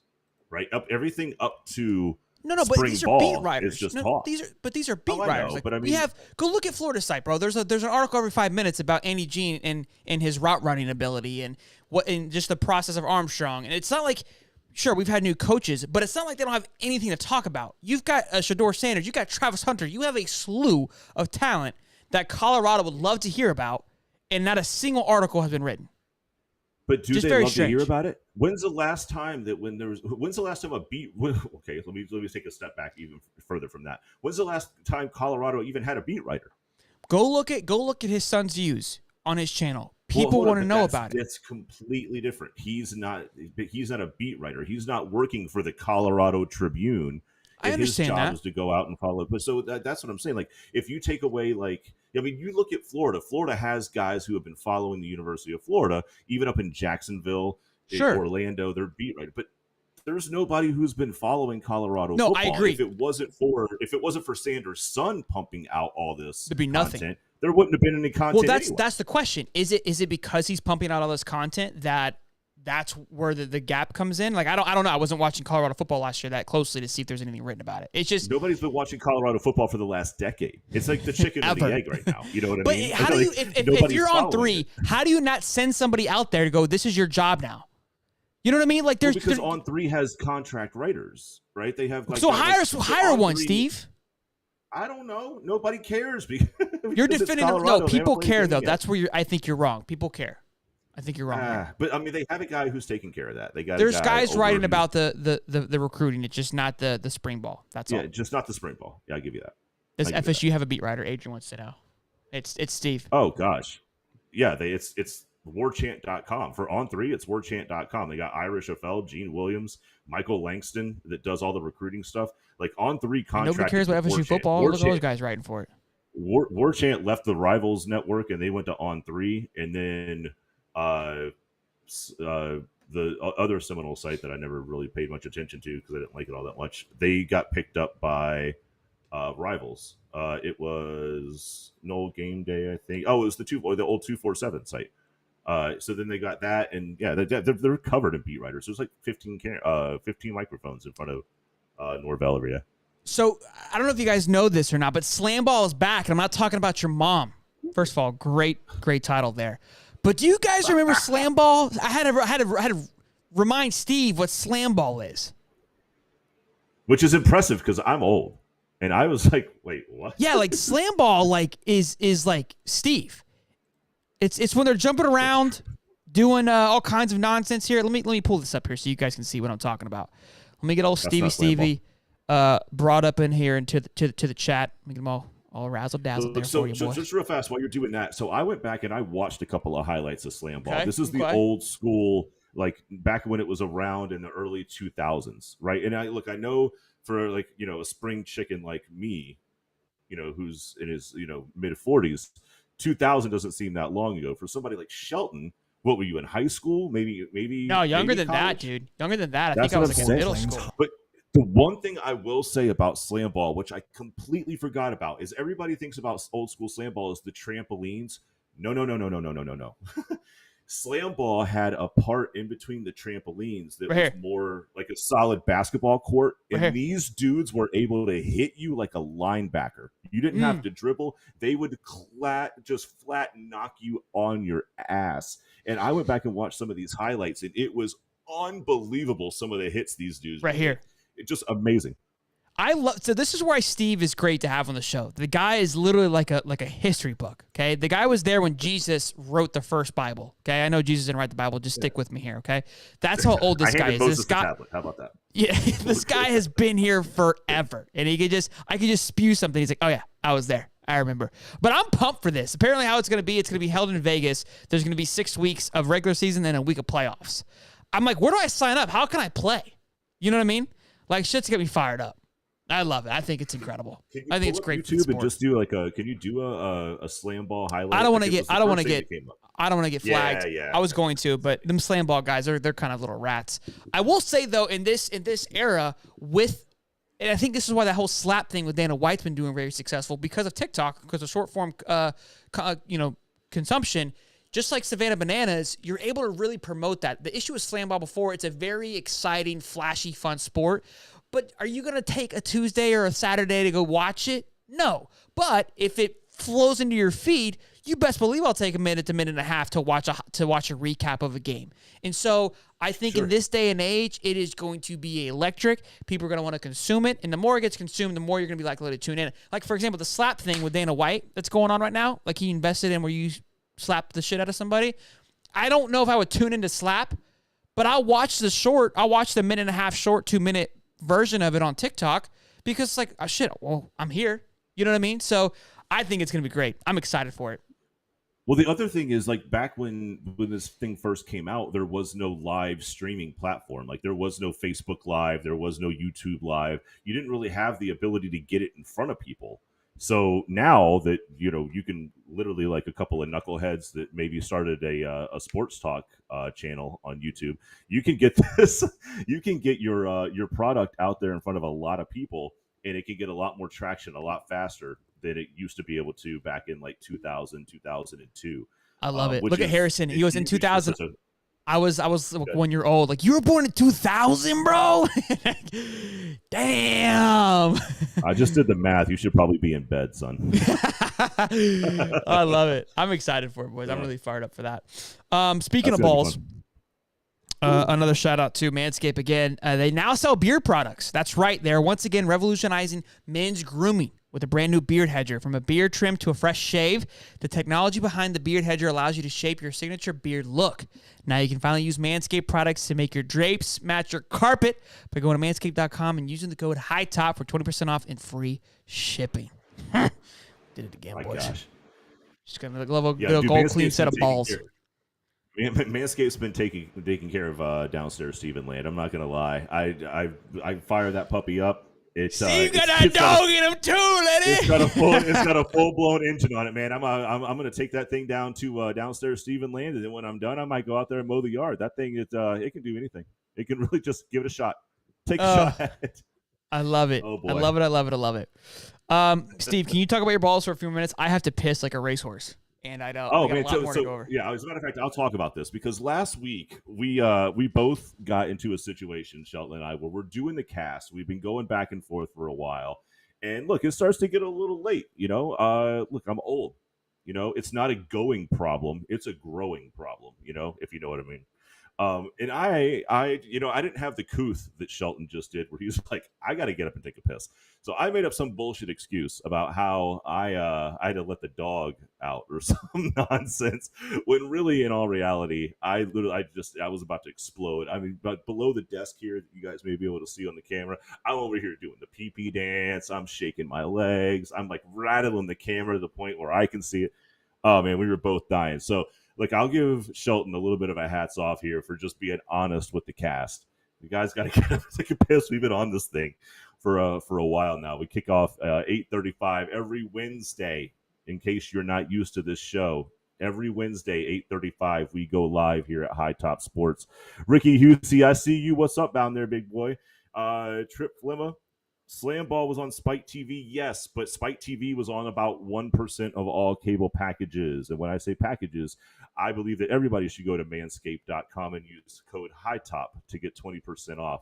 right? Everything up to. No, but these are beat writers. These are beat writers. Know, but I mean, go look at Florida site, bro. There's an article every 5 minutes about Andy Jean and his route running ability and just the process of Armstrong. And it's not like, sure, we've had new coaches, but it's not like they don't have anything to talk about. You've got Shador Sanders, you've got Travis Hunter, you have a slew of talent that Colorado would love to hear about, and not a single article has been written. But do they love to hear about it? When's the last time a beat? Okay, let me take a step back even further from that. When's the last time Colorado even had a beat writer? Go look at his son's views on his channel. People want to know about it. That's completely different. He's not a beat writer. He's not working for the Colorado Tribune. I understand his job that. is to go out and follow. But so that's what I'm saying. Like, if you take away, you look at Florida. Florida has guys who have been following the University of Florida, even up in Jacksonville, sure. Orlando. They're beat writers, but there's nobody who's been following Colorado. No, football. I agree. If it wasn't for Sanders' son pumping out all this, there'd be nothing. There wouldn't have been any content. Well, anyway. That's the question. Is it because he's pumping out all this content that's where the gap comes in? Like, I don't know. I wasn't watching Colorado football last year that closely to see if there's anything written about it. It's just nobody's been watching Colorado football for the last decade. It's like the chicken and the egg right now. You know what I mean? But how do you, if you're on 3, how do you not send somebody out there to go, this is your job now? You know what I mean? Like, because On3 has contract writers, right? They have like, so hire one, Steve. I don't know. Nobody cares. You're defending. No, people care though. That's where I think you're wrong. People care. I think you're wrong. But I mean, they have a guy who's taking care of that. There's guys writing about the recruiting. It's just not the spring ball. That's all. Yeah, just not the spring ball. Yeah, I give you that. Does FSU have a beat writer? Adrian wants to know. It's Steve. Oh gosh, yeah. It's warchant.com. For On3, it's warchant.com. They got Irish FL, Gene Williams, Michael Langston that does all the recruiting stuff. Like On3 contract. Nobody cares about FSU football. Look at those guys writing for it. Warchant left the Rivals network and they went to On3, and then the other Seminole site that I never really paid much attention to because I didn't like it all that much. They got picked up by Rivals. It was Noel Game Day, I think. Oh, it was the old 247 site. So then they got that, and yeah, they're covered in beat writers. There's like 15 microphones in front of Norvell area. So I don't know if you guys know this or not, but Slam Ball is back, and I'm not talking about your mom. First of all, great title there. But do you guys remember Slam Ball? I had to remind Steve what Slam Ball is, which is impressive because I'm old, and I was like, wait, what? Yeah, like Slam Ball, like is like Steve. It's when they're jumping around, doing all kinds of nonsense here. Let me pull this up here so you guys can see what I'm talking about. Let me get old Stevie brought up in here into the chat. Let me get them all razzle dazzled there for you, boy. Just real fast while you're doing that. So I went back and I watched a couple of highlights of Slam Ball. Okay, this is the old school, like back when it was around in the early 2000s, right? And I know for like, a spring chicken like me, who's in his, mid 40s, 2000 doesn't seem that long ago. For somebody like Shelton, what were you in high school? Maybe no, younger than college? That, dude. Younger than that. I think I was like in middle school. But the one thing I will say about Slam Ball, which I completely forgot about, is everybody thinks about old school Slam Ball as the trampolines. No. Slam Ball had a part in between the trampolines that was more like a solid basketball court. And these dudes were able to hit you like a linebacker. You didn't have to dribble. They would just flat knock you on your ass. And I went back and watched some of these highlights, and it was unbelievable, some of the hits these dudes right made. Here. It's just amazing. So this is why Steve is great to have on the show. The guy is literally like a history book. Okay, the guy was there when Jesus wrote the first Bible. Okay, I know Jesus didn't write the Bible. Just stick with me here. Okay, that's how old this guy is. This guy, how about that? Yeah, this guy has been here forever, and I could just spew something. He's like, oh yeah, I was there. I remember. But I'm pumped for this. Apparently, how it's going to be held in Vegas. There's going to be 6 weeks of regular season and a week of playoffs. I'm like, where do I sign up? How can I play? You know what I mean? Like, shit's going to be fired up. I love it. I think it's incredible. I think it's great. YouTube and just do like can you do a Slam Ball highlight? I don't want to get flagged. Yeah. I was going to, but them Slam Ball guys, they're kind of little rats. I will say though, in this era and I think this is why that whole slap thing with Dana White's been doing very successful because of TikTok, because of short form, consumption. Just like Savannah Bananas, you're able to really promote that. The issue with Slam Ball before, it's a very exciting, flashy, fun sport. But are you going to take a Tuesday or a Saturday to go watch it? No. But if it flows into your feed, you best believe I'll take a minute to minute and a half to watch a recap of a game. And so I think in this day and age, it is going to be electric. People are going to want to consume it. And the more it gets consumed, the more you're going to be likely to tune in. Like, for example, the slap thing with Dana White that's going on right now, like he invested in where you slap the shit out of somebody. I don't know if I would tune into slap, but I'll watch the minute and a half short, 2-minute version of it on TikTok because it's like, oh shit, well, I'm here. You know what I mean? So I think it's going to be great. I'm excited for it. Well, the other thing is, like, back when this thing first came out, there was no live streaming platform. Like, there was no Facebook Live. There was no YouTube Live. You didn't really have the ability to get it in front of people. So now that, you can literally, like a couple of knuckleheads that maybe started a sports talk channel on YouTube, you can get your product out there in front of a lot of people, and it can get a lot more traction a lot faster than it used to be able to back in like 2000, 2002. I love it. Look at Harrison. He was in 2000. I was 1 year old. Like, you were born in 2000, bro? Damn. I just did the math. You should probably be in bed, son. I love it. I'm excited for it, boys. Yeah. I'm really fired up for that. Speaking of balls, Another shout out to Manscaped again. They now sell beard products. That's right. They're once again revolutionizing men's grooming with a brand new beard hedger. From a beard trim to a fresh shave, the technology behind the beard hedger allows you to shape your signature beard look. Now you can finally use Manscaped products to make your drapes match your carpet by going to manscaped.com and using the code HIGHTOP for 20% off and free shipping. Did it again, boys. Gosh. Just got a little gold clean set of balls. Manscaped's been taking care of downstairs Stephen Land. I'm not gonna lie. I fire that puppy up. Steve got that dog in him too, lady. It's got a full blown engine on it, man. I'm gonna take that thing down to downstairs Stephen Land, and then when I'm done, I might go out there and mow the yard. That thing it can do anything. It can really just give it a shot. Take a shot at it. I love it. Oh boy. I love it. Steve, can you talk about your balls for a few minutes? I have to piss like a racehorse. And I know. Oh man, to go over. Yeah. As a matter of fact, I'll talk about this because last week we both got into a situation, Shelton and I, where we're doing the cast. We've been going back and forth for a while, and look, it starts to get a little late. Look, I'm old. It's not a going problem; it's a growing problem. If you know what I mean. And I didn't have the couth that Shelton just did, where he was like, I got to get up and take a piss. So I made up some bullshit excuse about how I had to let the dog out or some nonsense. When really, in all reality, I was about to explode. I mean, but below the desk here, that you guys may be able to see on the camera, I'm over here doing the pee-pee dance. I'm shaking my legs. I'm like rattling the camera to the point where I can see it. Oh man, we were both dying. So. Look, I'll give Shelton a little bit of a hats off here for just being honest with the cast. You guys got to get up and take a piss. We've been on this thing for a while now. We kick off 8:35 every Wednesday. In case you're not used to this show, every Wednesday 8:35 we go live here at High Top Sports. Ricky Husey, I see you. What's up down there, big boy? Trip Flemma. Slam Ball was on Spike TV, yes, but Spike TV was on about 1% of all cable packages. And when I say packages, I believe that everybody should go to manscaped.com and use code HIGHTOP to get 20% off.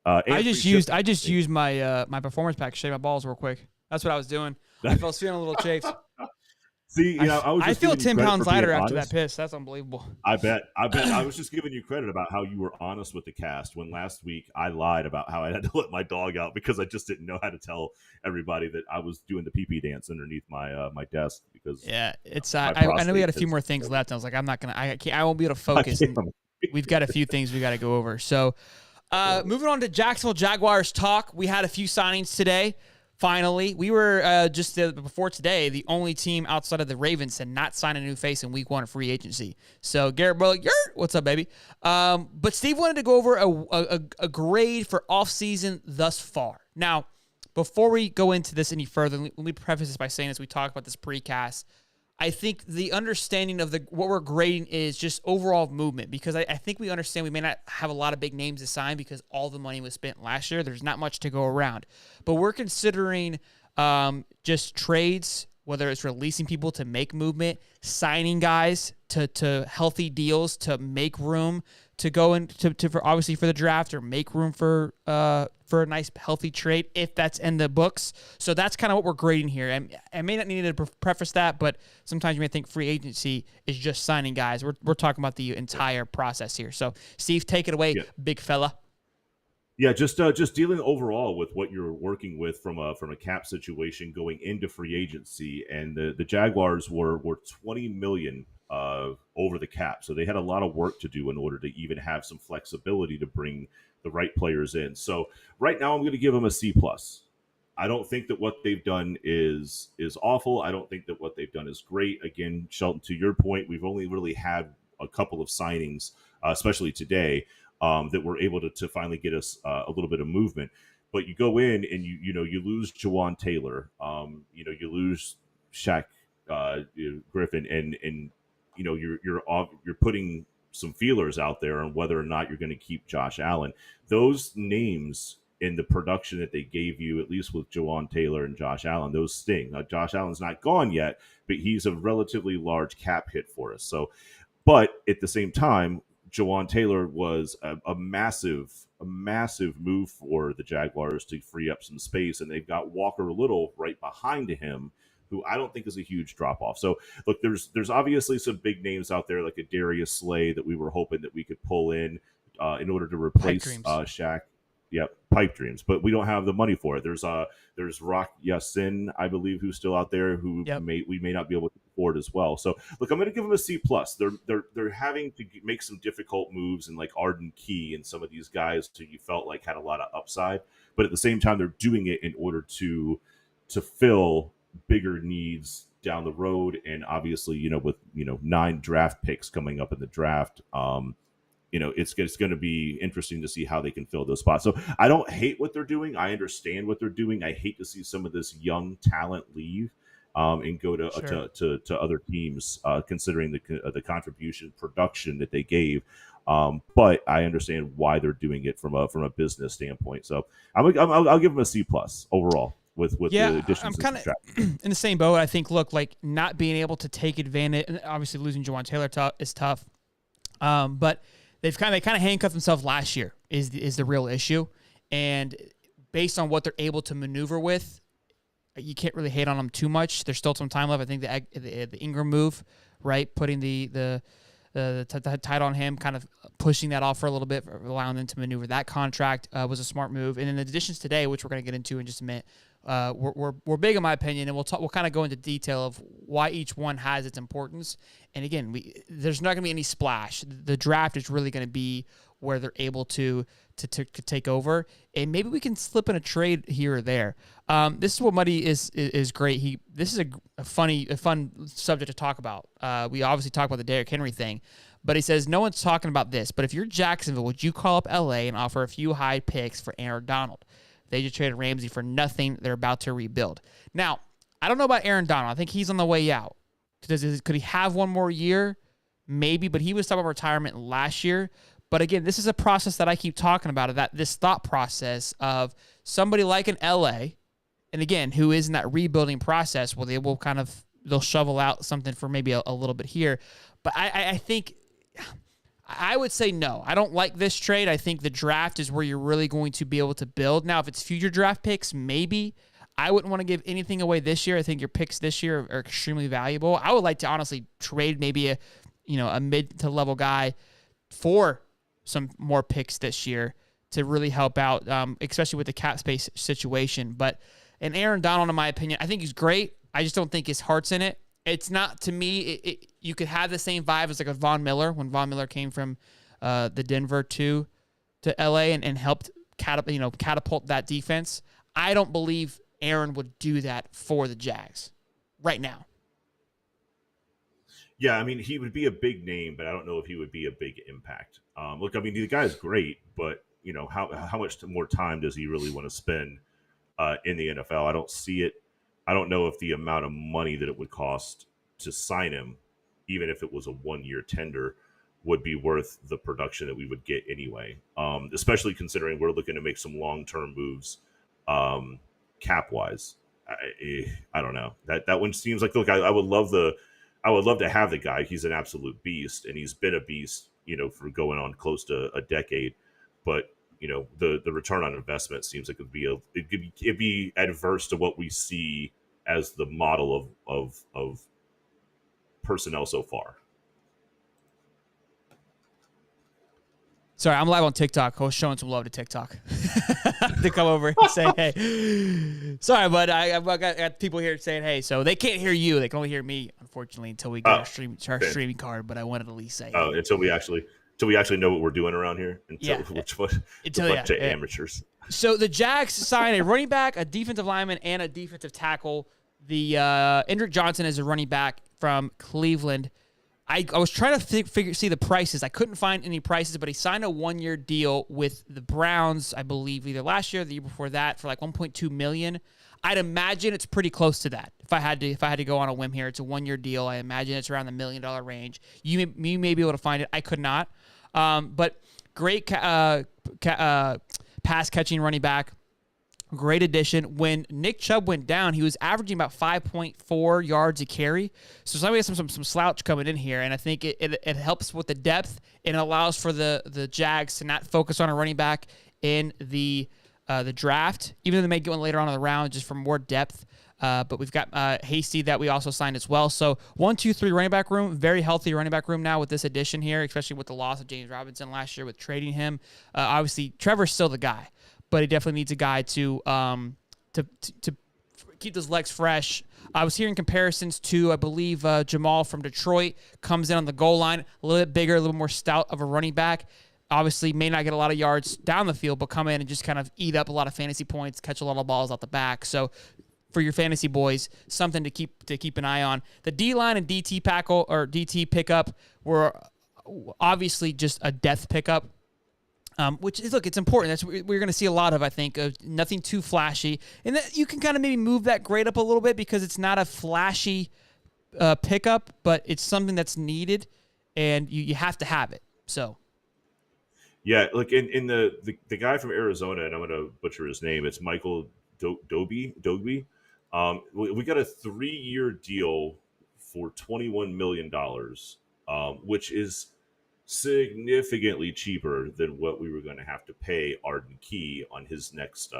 I just used my my performance pack to shave my balls real quick. That's what I was doing. I was feeling a little chafed. See, I feel 10 pounds lighter after that piss. That's unbelievable. I bet. I was just giving you credit about how you were honest with the cast when last week I lied about how I had to let my dog out because I just didn't know how to tell everybody that I was doing the pee-pee dance underneath my desk because it's I know we had a few more things left. I was like, I'm not gonna. I won't be able to focus. We've got a few things we got to go over. So, moving on to Jacksonville Jaguars talk. We had a few signings today. Finally, we were before today the only team outside of the Ravens to not sign a new face in Week 1 of free agency. So Garrett Burley, what's up, baby? But Steve wanted to go over a grade for offseason thus far. Now, before we go into this any further, let me preface this by saying as we talk about this precast, I think the understanding of what we're grading is just overall movement because I think we understand we may not have a lot of big names to sign because all the money was spent last year. There's not much to go around. But we're considering just trades, whether it's releasing people to make movement, signing guys to healthy deals to make room to go for obviously for the draft or make room for a nice healthy trade if that's in the books. So that's kind of what we're grading here. And I may not need to preface that, but sometimes you may think free agency is just signing guys. We're talking about the entire process here. So Steve, take it away, big fella. Yeah, just dealing overall with what you're working with from a cap situation going into free agency, and the Jaguars were $20 million over the cap, so they had a lot of work to do in order to even have some flexibility to bring the right players in. So right now, I'm going to give them a C+. I don't think that what they've done is awful. I don't think that what they've done is great. Again, Shelton, to your point, we've only really had a couple of signings, especially today. That were able to finally get us a little bit of movement. But you go in and you lose Jawan Taylor, you lose Shaq Griffin, and you're putting some feelers out there on whether or not you're going to keep Josh Allen. Those names in the production that they gave you, at least with Jawan Taylor and Josh Allen, those sting. Now, Josh Allen's not gone yet, but he's a relatively large cap hit for us. So, but at the same time, Jawan Taylor was a massive move for the Jaguars to free up some space, and they've got Walker Little right behind him, who I don't think is a huge drop-off. So, look, there's obviously some big names out there like a Darius Slay that we were hoping that we could pull in. in order to replace Dreams. Shaq. Yep, pipe dreams, but we don't have the money for it. There's Rock Yassin, I believe, who's still out there who we may not be able to afford as well. So look, I'm going to give them a C plus. They're having to make some difficult moves, and like Arden Key and some of these guys who you felt like had a lot of upside, but at the same time they're doing it in order to fill bigger needs down the road. And obviously, with 9 draft picks coming up in the draft, it's going to be interesting to see how they can fill those spots. So I don't hate what they're doing. I understand what they're doing. I hate to see some of this young talent leave and go to other teams, considering the contribution production that they gave. But I understand why they're doing it from a business standpoint. So I'll give them a C plus overall with the additions. I'm kind of in the same boat. I think, look, like not being able to take advantage, and obviously losing Jawan Taylor is tough. But they kind of handcuffed themselves last year is the real issue, and based on what they're able to maneuver with, you can't really hate on them too much. There's still some time left. I think the Ingram move, right, putting the title on him, kind of pushing that off for a little bit, allowing them to maneuver that contract was a smart move. And then the additions today, which we're going to get into in just a minute, we're big in my opinion, and we'll kind of go into detail of why each one has its importance. And again, there's not going to be any splash. The draft is really going to be where they're able to take over, and maybe we can slip in a trade here or there. This is what Muddy is great. This is a fun subject to talk about. We obviously talk about the Derrick Henry thing, but he says no one's talking about this. But if you're Jacksonville, would you call up LA and offer a few high picks for Aaron Donald? They just traded Ramsey for nothing. They're about to rebuild. Now, I don't know about Aaron Donald. I think he's on the way out. Could he have one more year? Maybe, but he was talking about retirement last year. But again, this is a process that I keep talking about, this thought process of somebody like an LA, and again, who is in that rebuilding process, where they'll shovel out something for maybe a little bit here. But I think I would say no. I don't like this trade. I think the draft is where you're really going to be able to build. Now, if it's future draft picks, maybe. I wouldn't want to give anything away this year. I think your picks this year are extremely valuable. I would like to honestly trade maybe a mid to level guy for some more picks this year to really help out, especially with the cap space situation. But and Aaron Donald, in my opinion, I think he's great. I just don't think his heart's in it. It's not, to me, you could have the same vibe as like a Von Miller, when Von Miller came from the Denver to LA and helped catapult that defense. I don't believe Aaron would do that for the Jags right now. Yeah, I mean, he would be a big name, but I don't know if he would be a big impact. Look, I mean, the guy's great, but how much more time does he really want to spend in the NFL? I don't see it. I don't know if the amount of money that it would cost to sign him, even if it was a 1-year tender, would be worth the production that we would get anyway. Especially considering we're looking to make some long-term moves, cap wise. I don't know. That one seems like, look, I would love to have the guy. He's an absolute beast, and he's been a beast, for going on close to a decade. But the return on investment seems like it'd be adverse to what we see as the model of personnel so far. Sorry, I'm live on TikTok. I was showing some love to TikTok to come over and say hey. Sorry, but I got people here saying hey. So they can't hear you. They can only hear me, unfortunately, until we get our streaming card. But I wanted to at least say hey. Until we actually know what we're doing around here. Until a bunch of amateurs. So the Jags sign a running back, a defensive lineman, and a defensive tackle. The Endrick Johnson is a running back from Cleveland. I was trying to see the prices. I couldn't find any prices, but he signed a 1-year deal with the Browns, I believe, either last year or the year before that, for like $1.2 million. I'd imagine it's pretty close to that. If I had to go on a whim here, it's a 1-year deal. I imagine it's around the $1 million range. You may be able to find it. I could not. But great pass catching running back. Great addition. When Nick Chubb went down, he was averaging about 5.4 yards a carry. So somebody has some slouch coming in here, and I think it helps with the depth, and it allows for the Jags to not focus on a running back in the draft, even though they may get one later on in the round just for more depth. But we've got Hasty that we also signed as well. So 1, 2, 3 running back room, very healthy running back room now with this addition here, especially with the loss of James Robinson last year with trading him. Obviously, Trevor's still the guy, but he definitely needs a guy to keep those legs fresh. I was hearing comparisons to, I believe, Jamal from Detroit comes in on the goal line, a little bit bigger, a little more stout of a running back. Obviously, may not get a lot of yards down the field, but come in and just kind of eat up a lot of fantasy points, catch a lot of balls out the back. So for your fantasy boys, something to keep an eye on. The D-line and DT pickup were obviously just a death pickup, which is, look, it's important. That's what we're going to see a lot of, I think, of nothing too flashy. And that you can kind of maybe move that grade up a little bit because it's not a flashy pickup, but it's something that's needed, and you have to have it. So. Yeah, look, in the guy from Arizona, and I'm going to butcher his name, it's Michael Doby. We got a 3-year deal for $21 million, which is significantly cheaper than what we were going to have to pay Arden Key on his next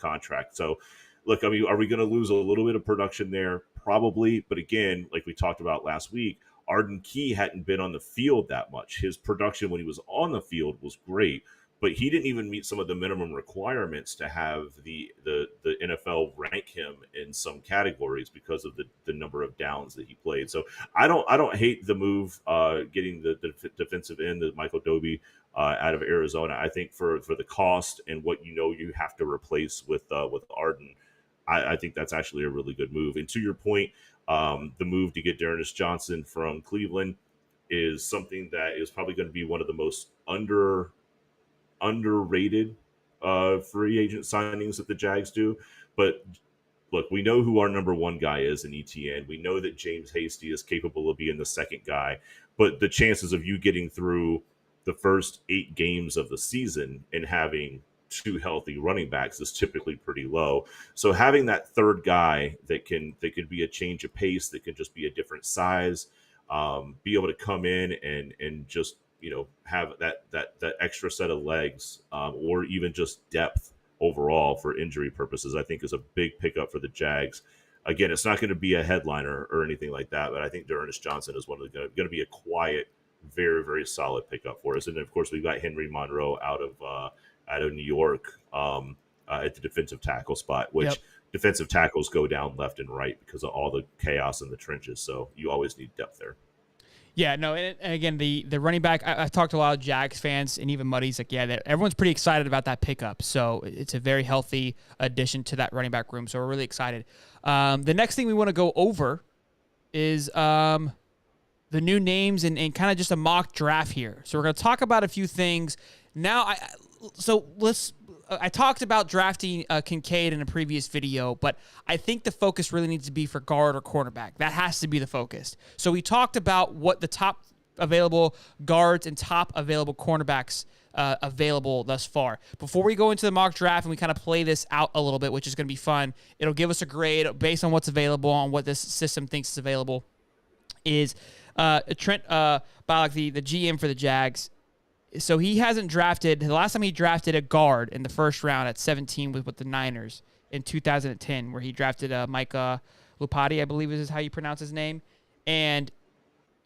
contract. So, look, I mean, are we going to lose a little bit of production there? Probably, but again, like we talked about last week, Arden Key hadn't been on the field that much. His production when he was on the field was great, but he didn't even meet some of the minimum requirements to have the NFL rank him in some categories because of the number of downs that he played. So I don't hate the move, getting the defensive end, the Michael Doby, out of Arizona. I think for the cost and what you have to replace with Arden, I think that's actually a really good move. And to your point, the move to get D'Ernest Johnson from Cleveland is something that is probably going to be one of the most underrated free agent signings that the Jags do. But look, we know who our number one guy is in ETN. We know that James Hasty is capable of being the second guy, but the chances of you getting through the first 8 games of the season and having 2 healthy running backs is typically pretty low. So having that third guy that can be a change of pace, that can just be a different size, be able to come in and just have that extra set of legs, or even just depth overall for injury purposes, I think is a big pickup for the Jags. Again, it's not going to be a headliner or anything like that, but I think D'Ernest Johnson is going to be a quiet, very, very solid pickup for us. And then, of course, we've got Henry Monroe out of New York at the defensive tackle spot, which defensive tackles go down left and right because of all the chaos in the trenches. So you always need depth there. Yeah, no, and again, the running back, I talked to a lot of Jags fans and even Muddy's like, yeah, everyone's pretty excited about that pickup. So it's a very healthy addition to that running back room. So we're really excited. The next thing we want to go over is the new names and kind of just a mock draft here. So we're going to talk about a few things. Now, I talked about drafting Kincaid in a previous video, but I think the focus really needs to be for guard or cornerback. That has to be the focus. So we talked about what the top available guards and top available cornerbacks available thus far. Before we go into the mock draft and we kind of play this out a little bit, which is going to be fun, it'll give us a grade based on what's available, on what this system thinks is available, is Trent Balak, the GM for the Jags. So he hasn't drafted. The last time he drafted a guard in the first round at 17 was with the Niners in 2010, where he drafted Micah Lupati, I believe is how you pronounce his name. And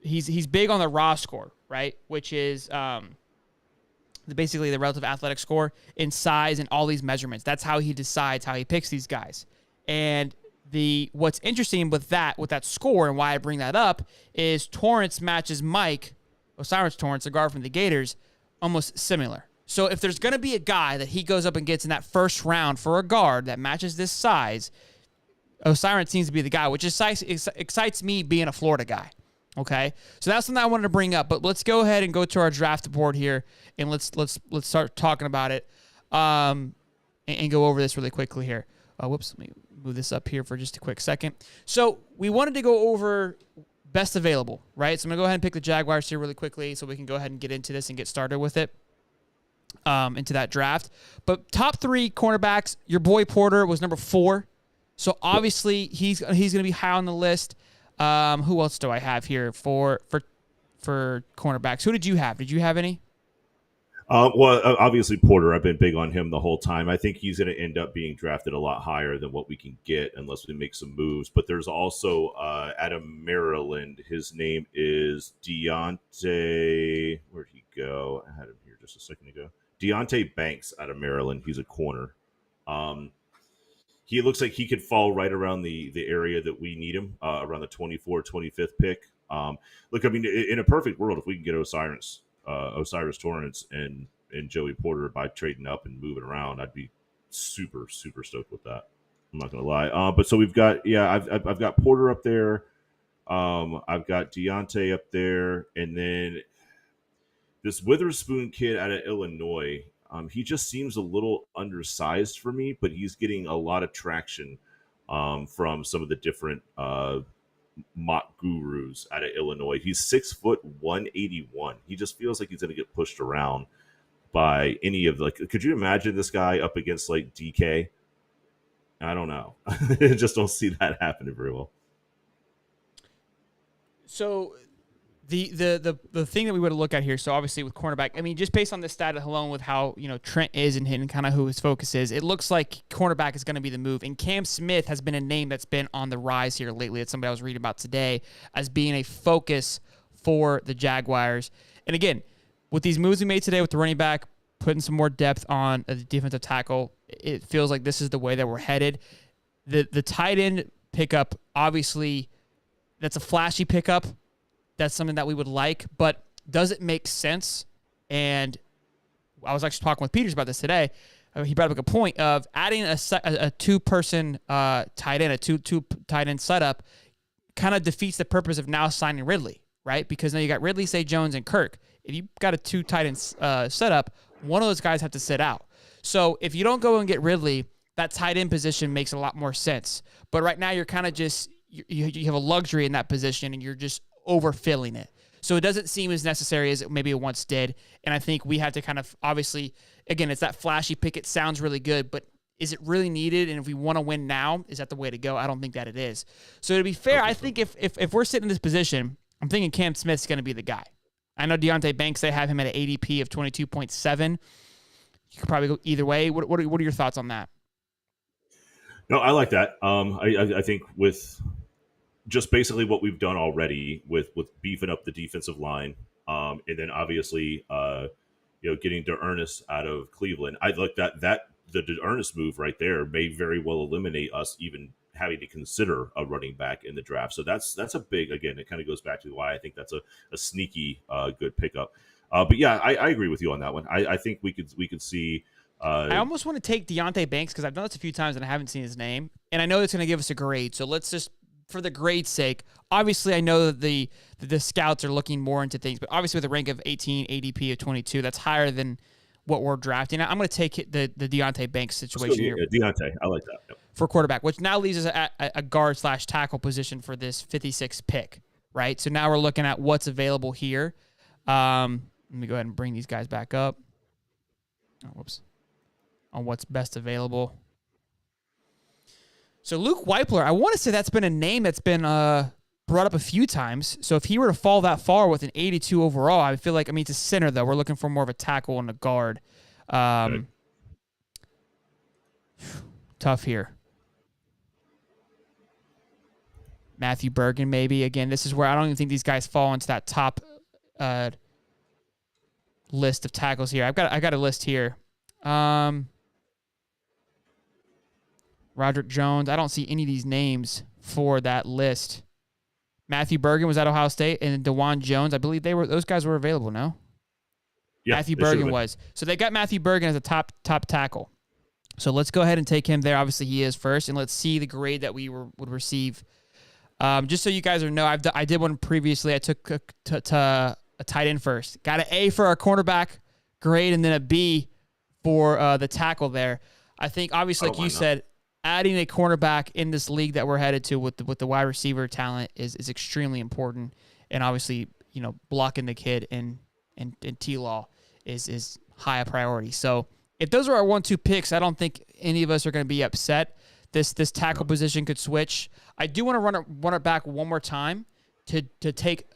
he's big on the raw score, right? Which is basically the relative athletic score in size and all these measurements. That's how he decides how he picks these guys. And what's interesting with that score and why I bring that up is Torrance matches O'Cyrus Torrance, a guard from the Gators, almost similar. So if there's going to be a guy that he goes up and gets in that first round for a guard that matches this size, O'Cyrus seems to be the guy, which excites me being a Florida guy. Okay, so that's something I wanted to bring up. But let's go ahead and go to our draft board here, and let's start talking about it, and go over this really quickly here. Whoops, let me move this up here for just a quick second. So we wanted to go over best available, right? So I'm going to go ahead and pick the Jaguars here really quickly so we can go ahead and get into this and get started with it, into that draft. But top 3 cornerbacks, your boy Porter was number 4. So obviously he's going to be high on the list. Who else do I have here for cornerbacks? Who did you have? Did you have any? Obviously Porter. I've been big on him the whole time. I think he's going to end up being drafted a lot higher than what we can get unless we make some moves. But there's also out of Maryland. His name is Deontay. Where'd he go? I had him here just a second ago. Deontay Banks out of Maryland. He's a corner. He looks like he could fall right around the area that we need him, around the 25th pick. Look, I mean, in a perfect world, if we can get Osiris Torrance and Joey Porter by trading up and moving around, I'd be super stoked with that. I'm not gonna lie. But so we've got I've got Porter up there. I've got Deontay up there, and then this Witherspoon kid out of Illinois. He just seems a little undersized for me, but he's getting a lot of traction from some of the different mock gurus out of Illinois. He's 6 foot 181. He just feels like he's going to get pushed around by any of could you imagine this guy up against like DK? I don't know. I just don't see that happening very well. So the thing that we would look at here, so obviously with cornerback, I mean, just based on this stat alone with how, Trent is and kind of who his focus is, it looks like cornerback is going to be the move. And Cam Smith has been a name that's been on the rise here lately. It's somebody I was reading about today as being a focus for the Jaguars. And again, with these moves we made today with the running back, putting some more depth on the defensive tackle, it feels like this is the way that we're headed. The tight end pickup, obviously, that's a flashy pickup. That's something that we would like, but does it make sense? And I was actually talking with Peters about this today. He brought up a point of adding a two-person tight end, a two tight end setup, kind of defeats the purpose of now signing Ridley, right? Because now you got Ridley, Say Jones, and Kirk. If you got a two tight end setup, one of those guys have to sit out. So if you don't go and get Ridley, that tight end position makes a lot more sense. But right now you're kind of just you have a luxury in that position, and you're just overfilling it. So it doesn't seem as necessary as maybe it once did. And I think we had to kind of, obviously, again, it's that flashy pick. It sounds really good, but is it really needed? And if we want to win now, is that the way to go? I don't think that it is. So to be fair, I think if we're sitting in this position, I'm thinking Cam Smith's going to be the guy. I know Deontay Banks, they have him at an ADP of 22.7. You could probably go either way. What are your thoughts on that? No, I like that. I think with just basically what we've done already with beefing up the defensive line, and then obviously getting DeErnest out of Cleveland. I like that the DeErnest move right there may very well eliminate us even having to consider a running back in the draft. So that's a big, again, it kind of goes back to why I think that's a sneaky good pickup. But yeah, I agree with you on that one. I think we could see. I almost want to take Deontay Banks because I've done this a few times and I haven't seen his name, and I know it's going to give us a grade. So let's just, for the grade's sake, obviously I know that the scouts are looking more into things, but obviously with a rank of 18, ADP of 22, that's higher than what we're drafting. I'm going to take the Deontay Banks situation here. Deontay, I like that. Yep. For quarterback, which now leaves us at a guard/tackle position for this 56th pick, right? So now we're looking at what's available here. Let me go ahead and bring these guys back up. Oh, whoops. On what's best available. So Luke Weipler, I want to say that's been a name that's been brought up a few times. So if he were to fall that far with an 82 overall, I feel like, it's a center, though. We're looking for more of a tackle and a guard. Tough here. Matthew Bergen, maybe. Again, this is where I don't even think these guys fall into that top list of tackles here. I got a list here. Roderick Jones. I don't see any of these names for that list. Matthew Bergen was at Ohio State, and DeJuan Jones, I believe those guys were available, no? Yeah, Matthew Bergen was. So they got Matthew Bergen as a top tackle. So let's go ahead and take him there. Obviously, he is first, and let's see the grade that we would receive. Just so you guys know, I did one previously. I took a tight end first. Got an A for our cornerback grade, and then a B for the tackle there. I think, obviously, like you said, adding a cornerback in this league that we're headed to with the wide receiver talent is extremely important. And obviously, blocking the kid and T-Law is high a priority. So if those are our 1-2 picks, I don't think any of us are going to be upset. This tackle position could switch. I do want to run it back one more time to take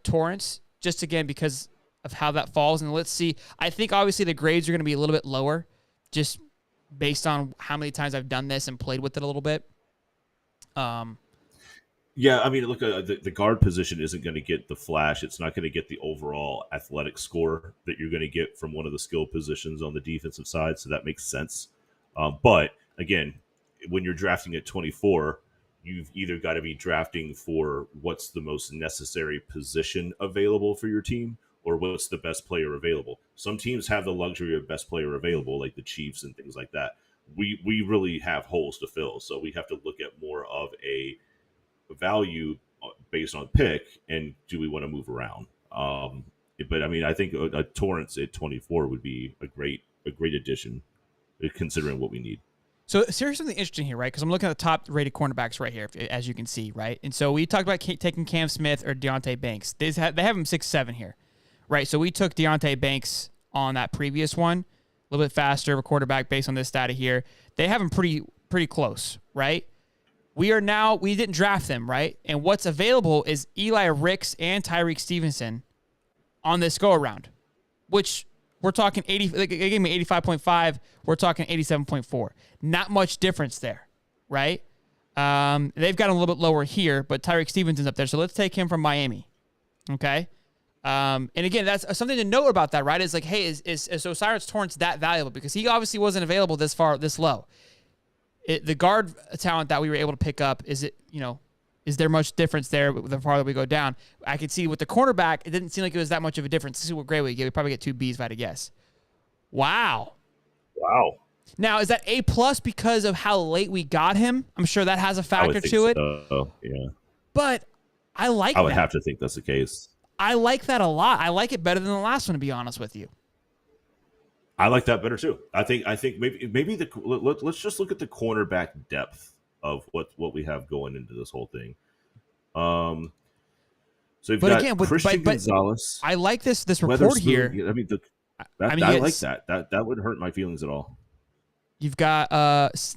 Torrance, just again because of how that falls. And let's see. I think obviously the grades are going to be a little bit lower just based on how many times I've done this and played with it a little bit. Yeah, I mean, look, the guard position isn't going to get the flash. It's not going to get the overall athletic score that you're going to get from one of the skill positions on the defensive side, so that makes sense. But, again, when you're drafting at 24, you've either got to be drafting for what's the most necessary position available for your team or what's the best player available. Some teams have the luxury of best player available, like the Chiefs and things like that. We really have holes to fill, so we have to look at more of a value based on pick and do we want to move around. But I mean, I think a Torrance at 24 would be a great addition considering what we need. So here's something interesting here, right? Because I'm looking at the top rated cornerbacks right here, as you can see, right? And so we talked about taking Cam Smith or Deontay Banks. They have him 6'7" here, right? So we took Deontay Banks on that previous one, a little bit faster of a quarterback based on this data here. They have him pretty close, right? We didn't draft them, right? And what's available is Eli Ricks and Tyreek Stevenson on this go-around, which we're talking 80. They gave me 85.5. We're talking 87.4. Not much difference there, right? They've got him a little bit lower here, but Tyreek Stevenson's up there. So let's take him from Miami, okay? And again, that's something to note about that, right? Is like, hey, is Osiris Torrance that valuable? Because he obviously wasn't available this low. The guard talent that we were able to pick up, is there much difference there the farther we go down? I could see with the cornerback, it didn't seem like it was that much of a difference. This is what grade we get. We probably get 2 Bs if I had to guess. Wow. Now, is that A+ because of how late we got him? I'm sure that has a factor to it. Yeah. But I like that. I would have to think that's the case. I like that a lot. I like it better than the last one, to be honest with you. I like that better too. I think maybe let's just look at the cornerback depth of what we have going into this whole thing. So you've got Christian Gonzalez. I like this report here. I mean, I like that. That wouldn't hurt my feelings at all. You've got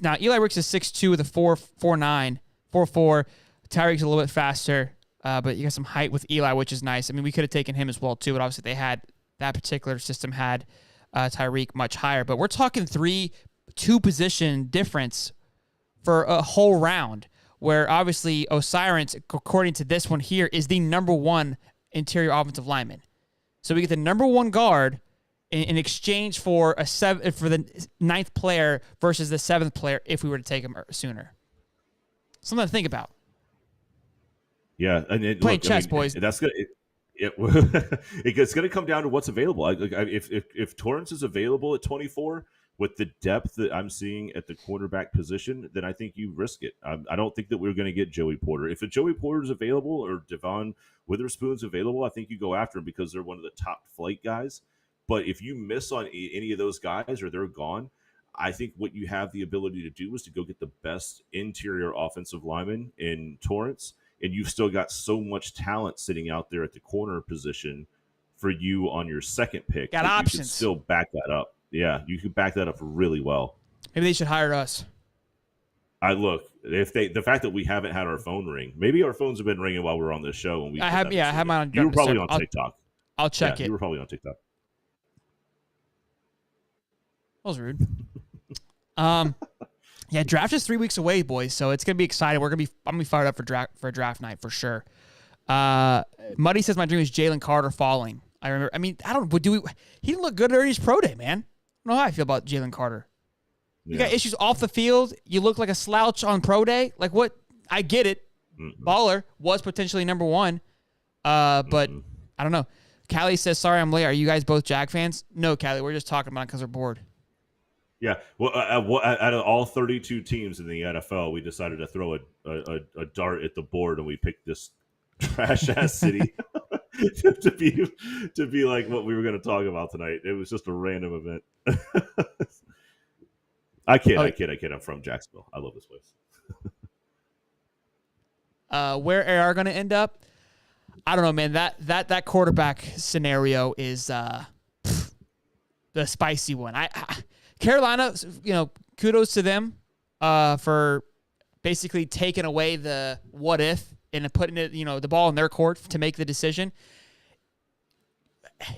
now Eli Ricks is 6'2" with a 4.49, 4.4. Tyreek's a little bit faster, but you got some height with Eli, which is nice. I mean, we could have taken him as well too, but obviously that particular system had Tyreek much higher. But we're talking 2 position difference for a whole round, where obviously Osiris, according to this one here, is the number 1 interior offensive lineman. So we get the number 1 guard in exchange for the 9th player versus the 7th player if we were to take him sooner. Something to think about. Yeah, and playing chess, boys. That's good. It's going to come down to what's available. If Torrance is available at 24 with the depth that I'm seeing at the quarterback position, then I think you risk it. I don't think that we're going to get Joey Porter. If a Joey Porter is available or Devon Witherspoon's available, I think you go after him because they're one of the top flight guys. But if you miss on any of those guys or they're gone, I think what you have the ability to do is to go get the best interior offensive lineman in Torrance. And you've still got so much talent sitting out there at the corner position for you on your second pick. Got options. You can still back that up. Yeah, you can back that up really well. Maybe they should hire us. The fact that we haven't had our phone ring, maybe our phones have been ringing while we're on this show. And I have mine on. You were probably on TikTok. I'll check it. You were probably on TikTok. That was rude. Yeah, draft is 3 weeks away, boys. So it's gonna be exciting. I'm gonna be fired up for draft night for sure. Muddy says my dream is Jalen Carter falling. I remember. I mean, he didn't look good during his pro day, man. I don't know how I feel about Jalen Carter. You got issues off the field. You look like a slouch on pro day. Like what? I get it. Baller was potentially number 1, but I don't know. Callie says, "Sorry, I'm late. Are you guys both Jag fans?" No, Callie. We're just talking about it because we're bored. Yeah, well, out of all 32 teams in the NFL, we decided to throw a dart at the board, and we picked this trash ass city to be like what we were going to talk about tonight. It was just a random event. I kid. I'm from Jacksonville. I love this place. Where AR going to end up? I don't know, man. That quarterback scenario is the spicy one. Carolina, kudos to them for basically taking away the what if and putting it, the ball in their court to make the decision.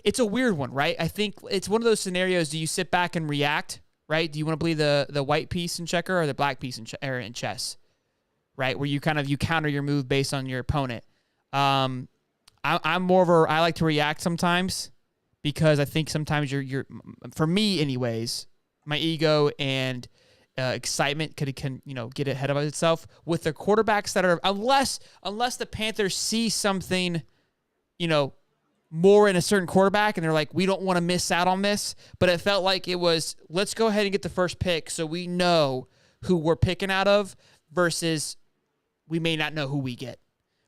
it's a weird one, right? I think it's one of those scenarios. Do you sit back and react, right? Do you want to play the white piece in checker or the black piece in chess, right? Where you counter your move based on your opponent. I'm more of I like to react sometimes because I think sometimes you're for me anyways, my ego and excitement can get ahead of itself with the quarterbacks that are unless the Panthers see something, more in a certain quarterback and they're like, we don't want to miss out on this. But it felt like it was, let's go ahead and get the first pick so we know who we're picking out of versus we may not know who we get,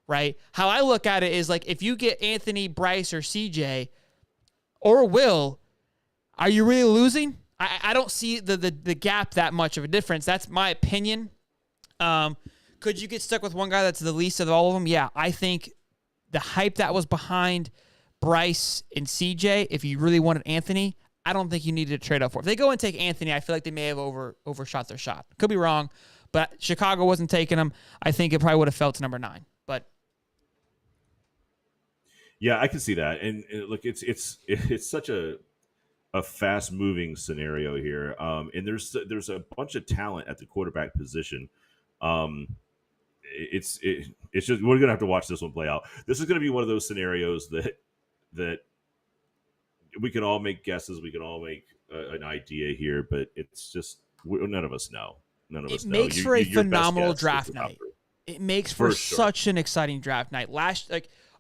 right? How I look at it is like, if you get Anthony, Bryce, or CJ or Will, are you really losing? I don't see the gap that much of a difference. That's my opinion. Could you get stuck with one guy that's the least of all of them? Yeah, I think the hype that was behind Bryce and CJ, if you really wanted Anthony, I don't think you needed to trade up for. If they go and take Anthony, I feel like they may have overshot their shot. Could be wrong, but Chicago wasn't taking him. I think it probably would have fell to number 9. But yeah, I can see that. And look, it's such a fast-moving scenario here, and there's a bunch of talent at the quarterback position. It's just we're gonna have to watch this one play out. This is gonna be one of those scenarios that we can all make guesses, we can all make an idea here, but it's just none of us know. None of us know. It makes for a phenomenal draft night. It makes for such an exciting draft night.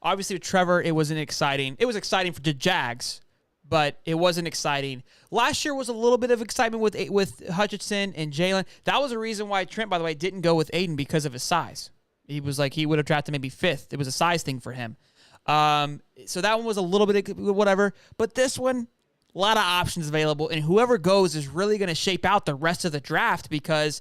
Obviously with Trevor, it wasn't exciting. It was exciting for the Jags, but it wasn't exciting. Last year was a little bit of excitement with Hutchinson and Jalen. That was a reason why Trent, by the way, didn't go with Aiden because of his size. He was like, he would have drafted maybe 5th. It was a size thing for him. So that one was a little bit of whatever. But this one, a lot of options available. And whoever goes is really going to shape out the rest of the draft because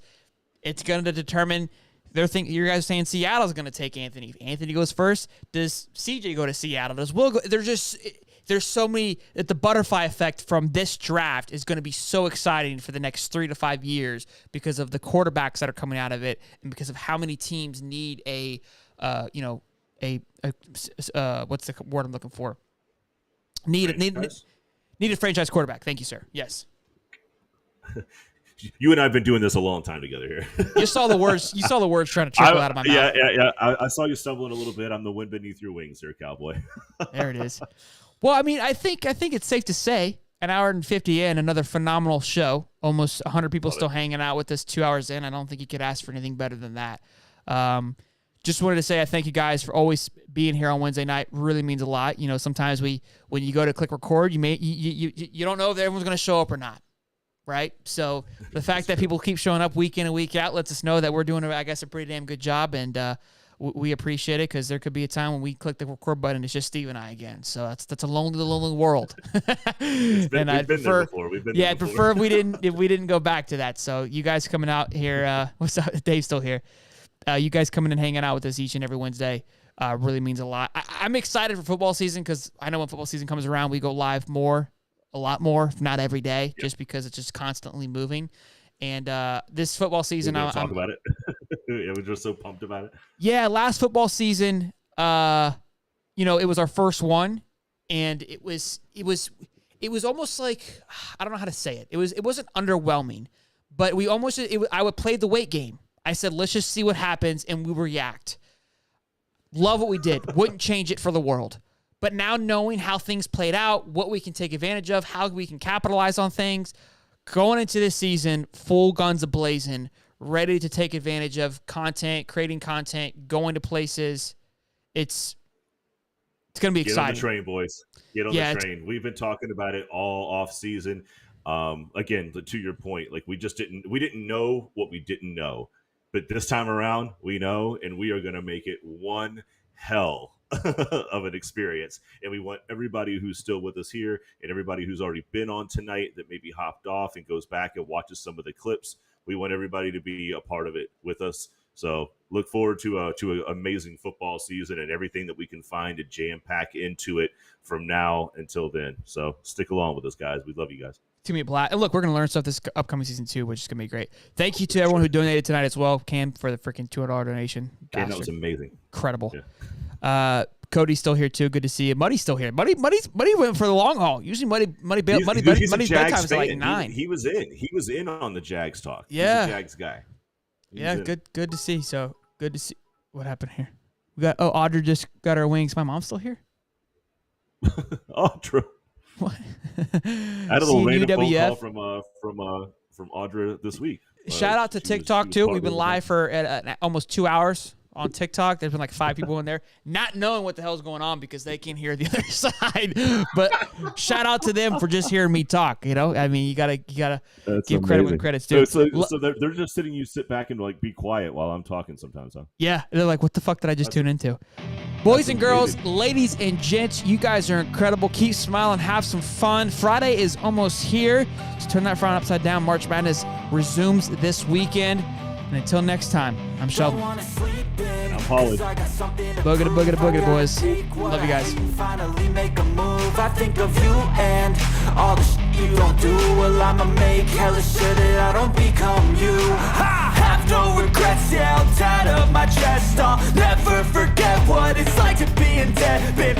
it's going to determine. You guys are saying Seattle's going to take Anthony. If Anthony goes first, does CJ go to Seattle? Does Will go? There's so many that the butterfly effect from this draft is going to be so exciting for the next 3 to 5 years because of the quarterbacks that are coming out of it and because of how many teams need what's the word I'm looking for? Need a franchise quarterback. Thank you, sir. Yes. You and I have been doing this a long time together here. You saw the words trying to trickle out of my mouth. Yeah. I saw you stumbling a little bit. I'm the wind beneath your wings there, cowboy. There it is. Well, I mean, I think it's safe to say an hour and 50 in, another phenomenal show. Almost 100 people still hanging out with us 2 hours in. I don't think you could ask for anything better than that. Just wanted to say I thank you guys for always being here on Wednesday night. Really means a lot. Sometimes when you go to click record, you don't know if everyone's going to show up or not. Right? So the fact that people keep showing up week in and week out lets us know that we're doing, I guess, a pretty damn good job. And we appreciate it because there could be a time when we click the record button, it's just Steve and I again. So that's a lonely world. We've been there before. I'd prefer if we didn't go back to that. So you guys coming out here, what's up? Dave's still here. You guys coming and hanging out with us each and every Wednesday really means a lot. I'm excited for football season because I know when football season comes around, we go live a lot more, if not every day, just because it's just constantly moving. And this football season, I'm talk about it. Yeah, we're just so pumped about it. Yeah, last football season, it was our first one, and it was almost like, I don't know how to say it. It wasn't underwhelming, but I would play the wait game. I said, let's just see what happens, and we react. Love what we did. Wouldn't change it for the world. But now knowing how things played out, what we can take advantage of, how we can capitalize on things, going into this season, full guns a-blazing, ready to take advantage of content, creating content, going to places. It's going to be exciting. Get on the train, boys. Get on the train. We've been talking about it all off season. Again, to your point, like we didn't know what we didn't know. But this time around, we know, and we are going to make it one hell of an experience. And we want everybody who's still with us here and everybody who's already been on tonight that maybe hopped off and goes back and watches some of the clips. We want everybody to be a part of it with us. So look forward to an amazing football season and everything that we can find to jam pack into it from now until then. So stick along with us, guys. We love you guys. To me, Black. And look, we're going to learn stuff this upcoming season too, which is going to be great. Thank you to everyone who donated tonight as well. Cam for the freaking $200 donation. Cam, that was amazing. Incredible. Yeah. Cody's still here too. Good to see you. Muddy's still here. Muddy went for the long haul. Usually Muddy bedtime's like 9. He was in on the Jags talk. Yeah, he's a Jags guy. Good to see. So good to see. What happened here? We got Audra just got her wings. My mom's still here. Audra. What? I had a little random phone call from Audra this week. Shout out to TikTok too. We've been live for almost 2 hours on TikTok. There's been like 5 people in there, not knowing what the hell's going on because they can't hear the other side. But shout out to them for just hearing me talk. You know, I mean, you gotta give credit when credit's due. So they're just sitting you sit back and like be quiet while I'm talking sometimes, huh? Yeah, they're like, what the fuck did I just tune into? Boys and girls, ladies and gents, you guys are incredible. Keep smiling, have some fun. Friday is almost here. Just turn that frown upside down. March Madness resumes this weekend. And until next time, I'm Sheldon. And I'm Holly. Boogity, boys. Love you guys. Finally make a move. I think of you and all the shit you don't do. Well, I'ma make hella sure that I don't become you. I have no regrets, yeah, I'll tie up my chest. I'll never forget what it's like to be in debt. Been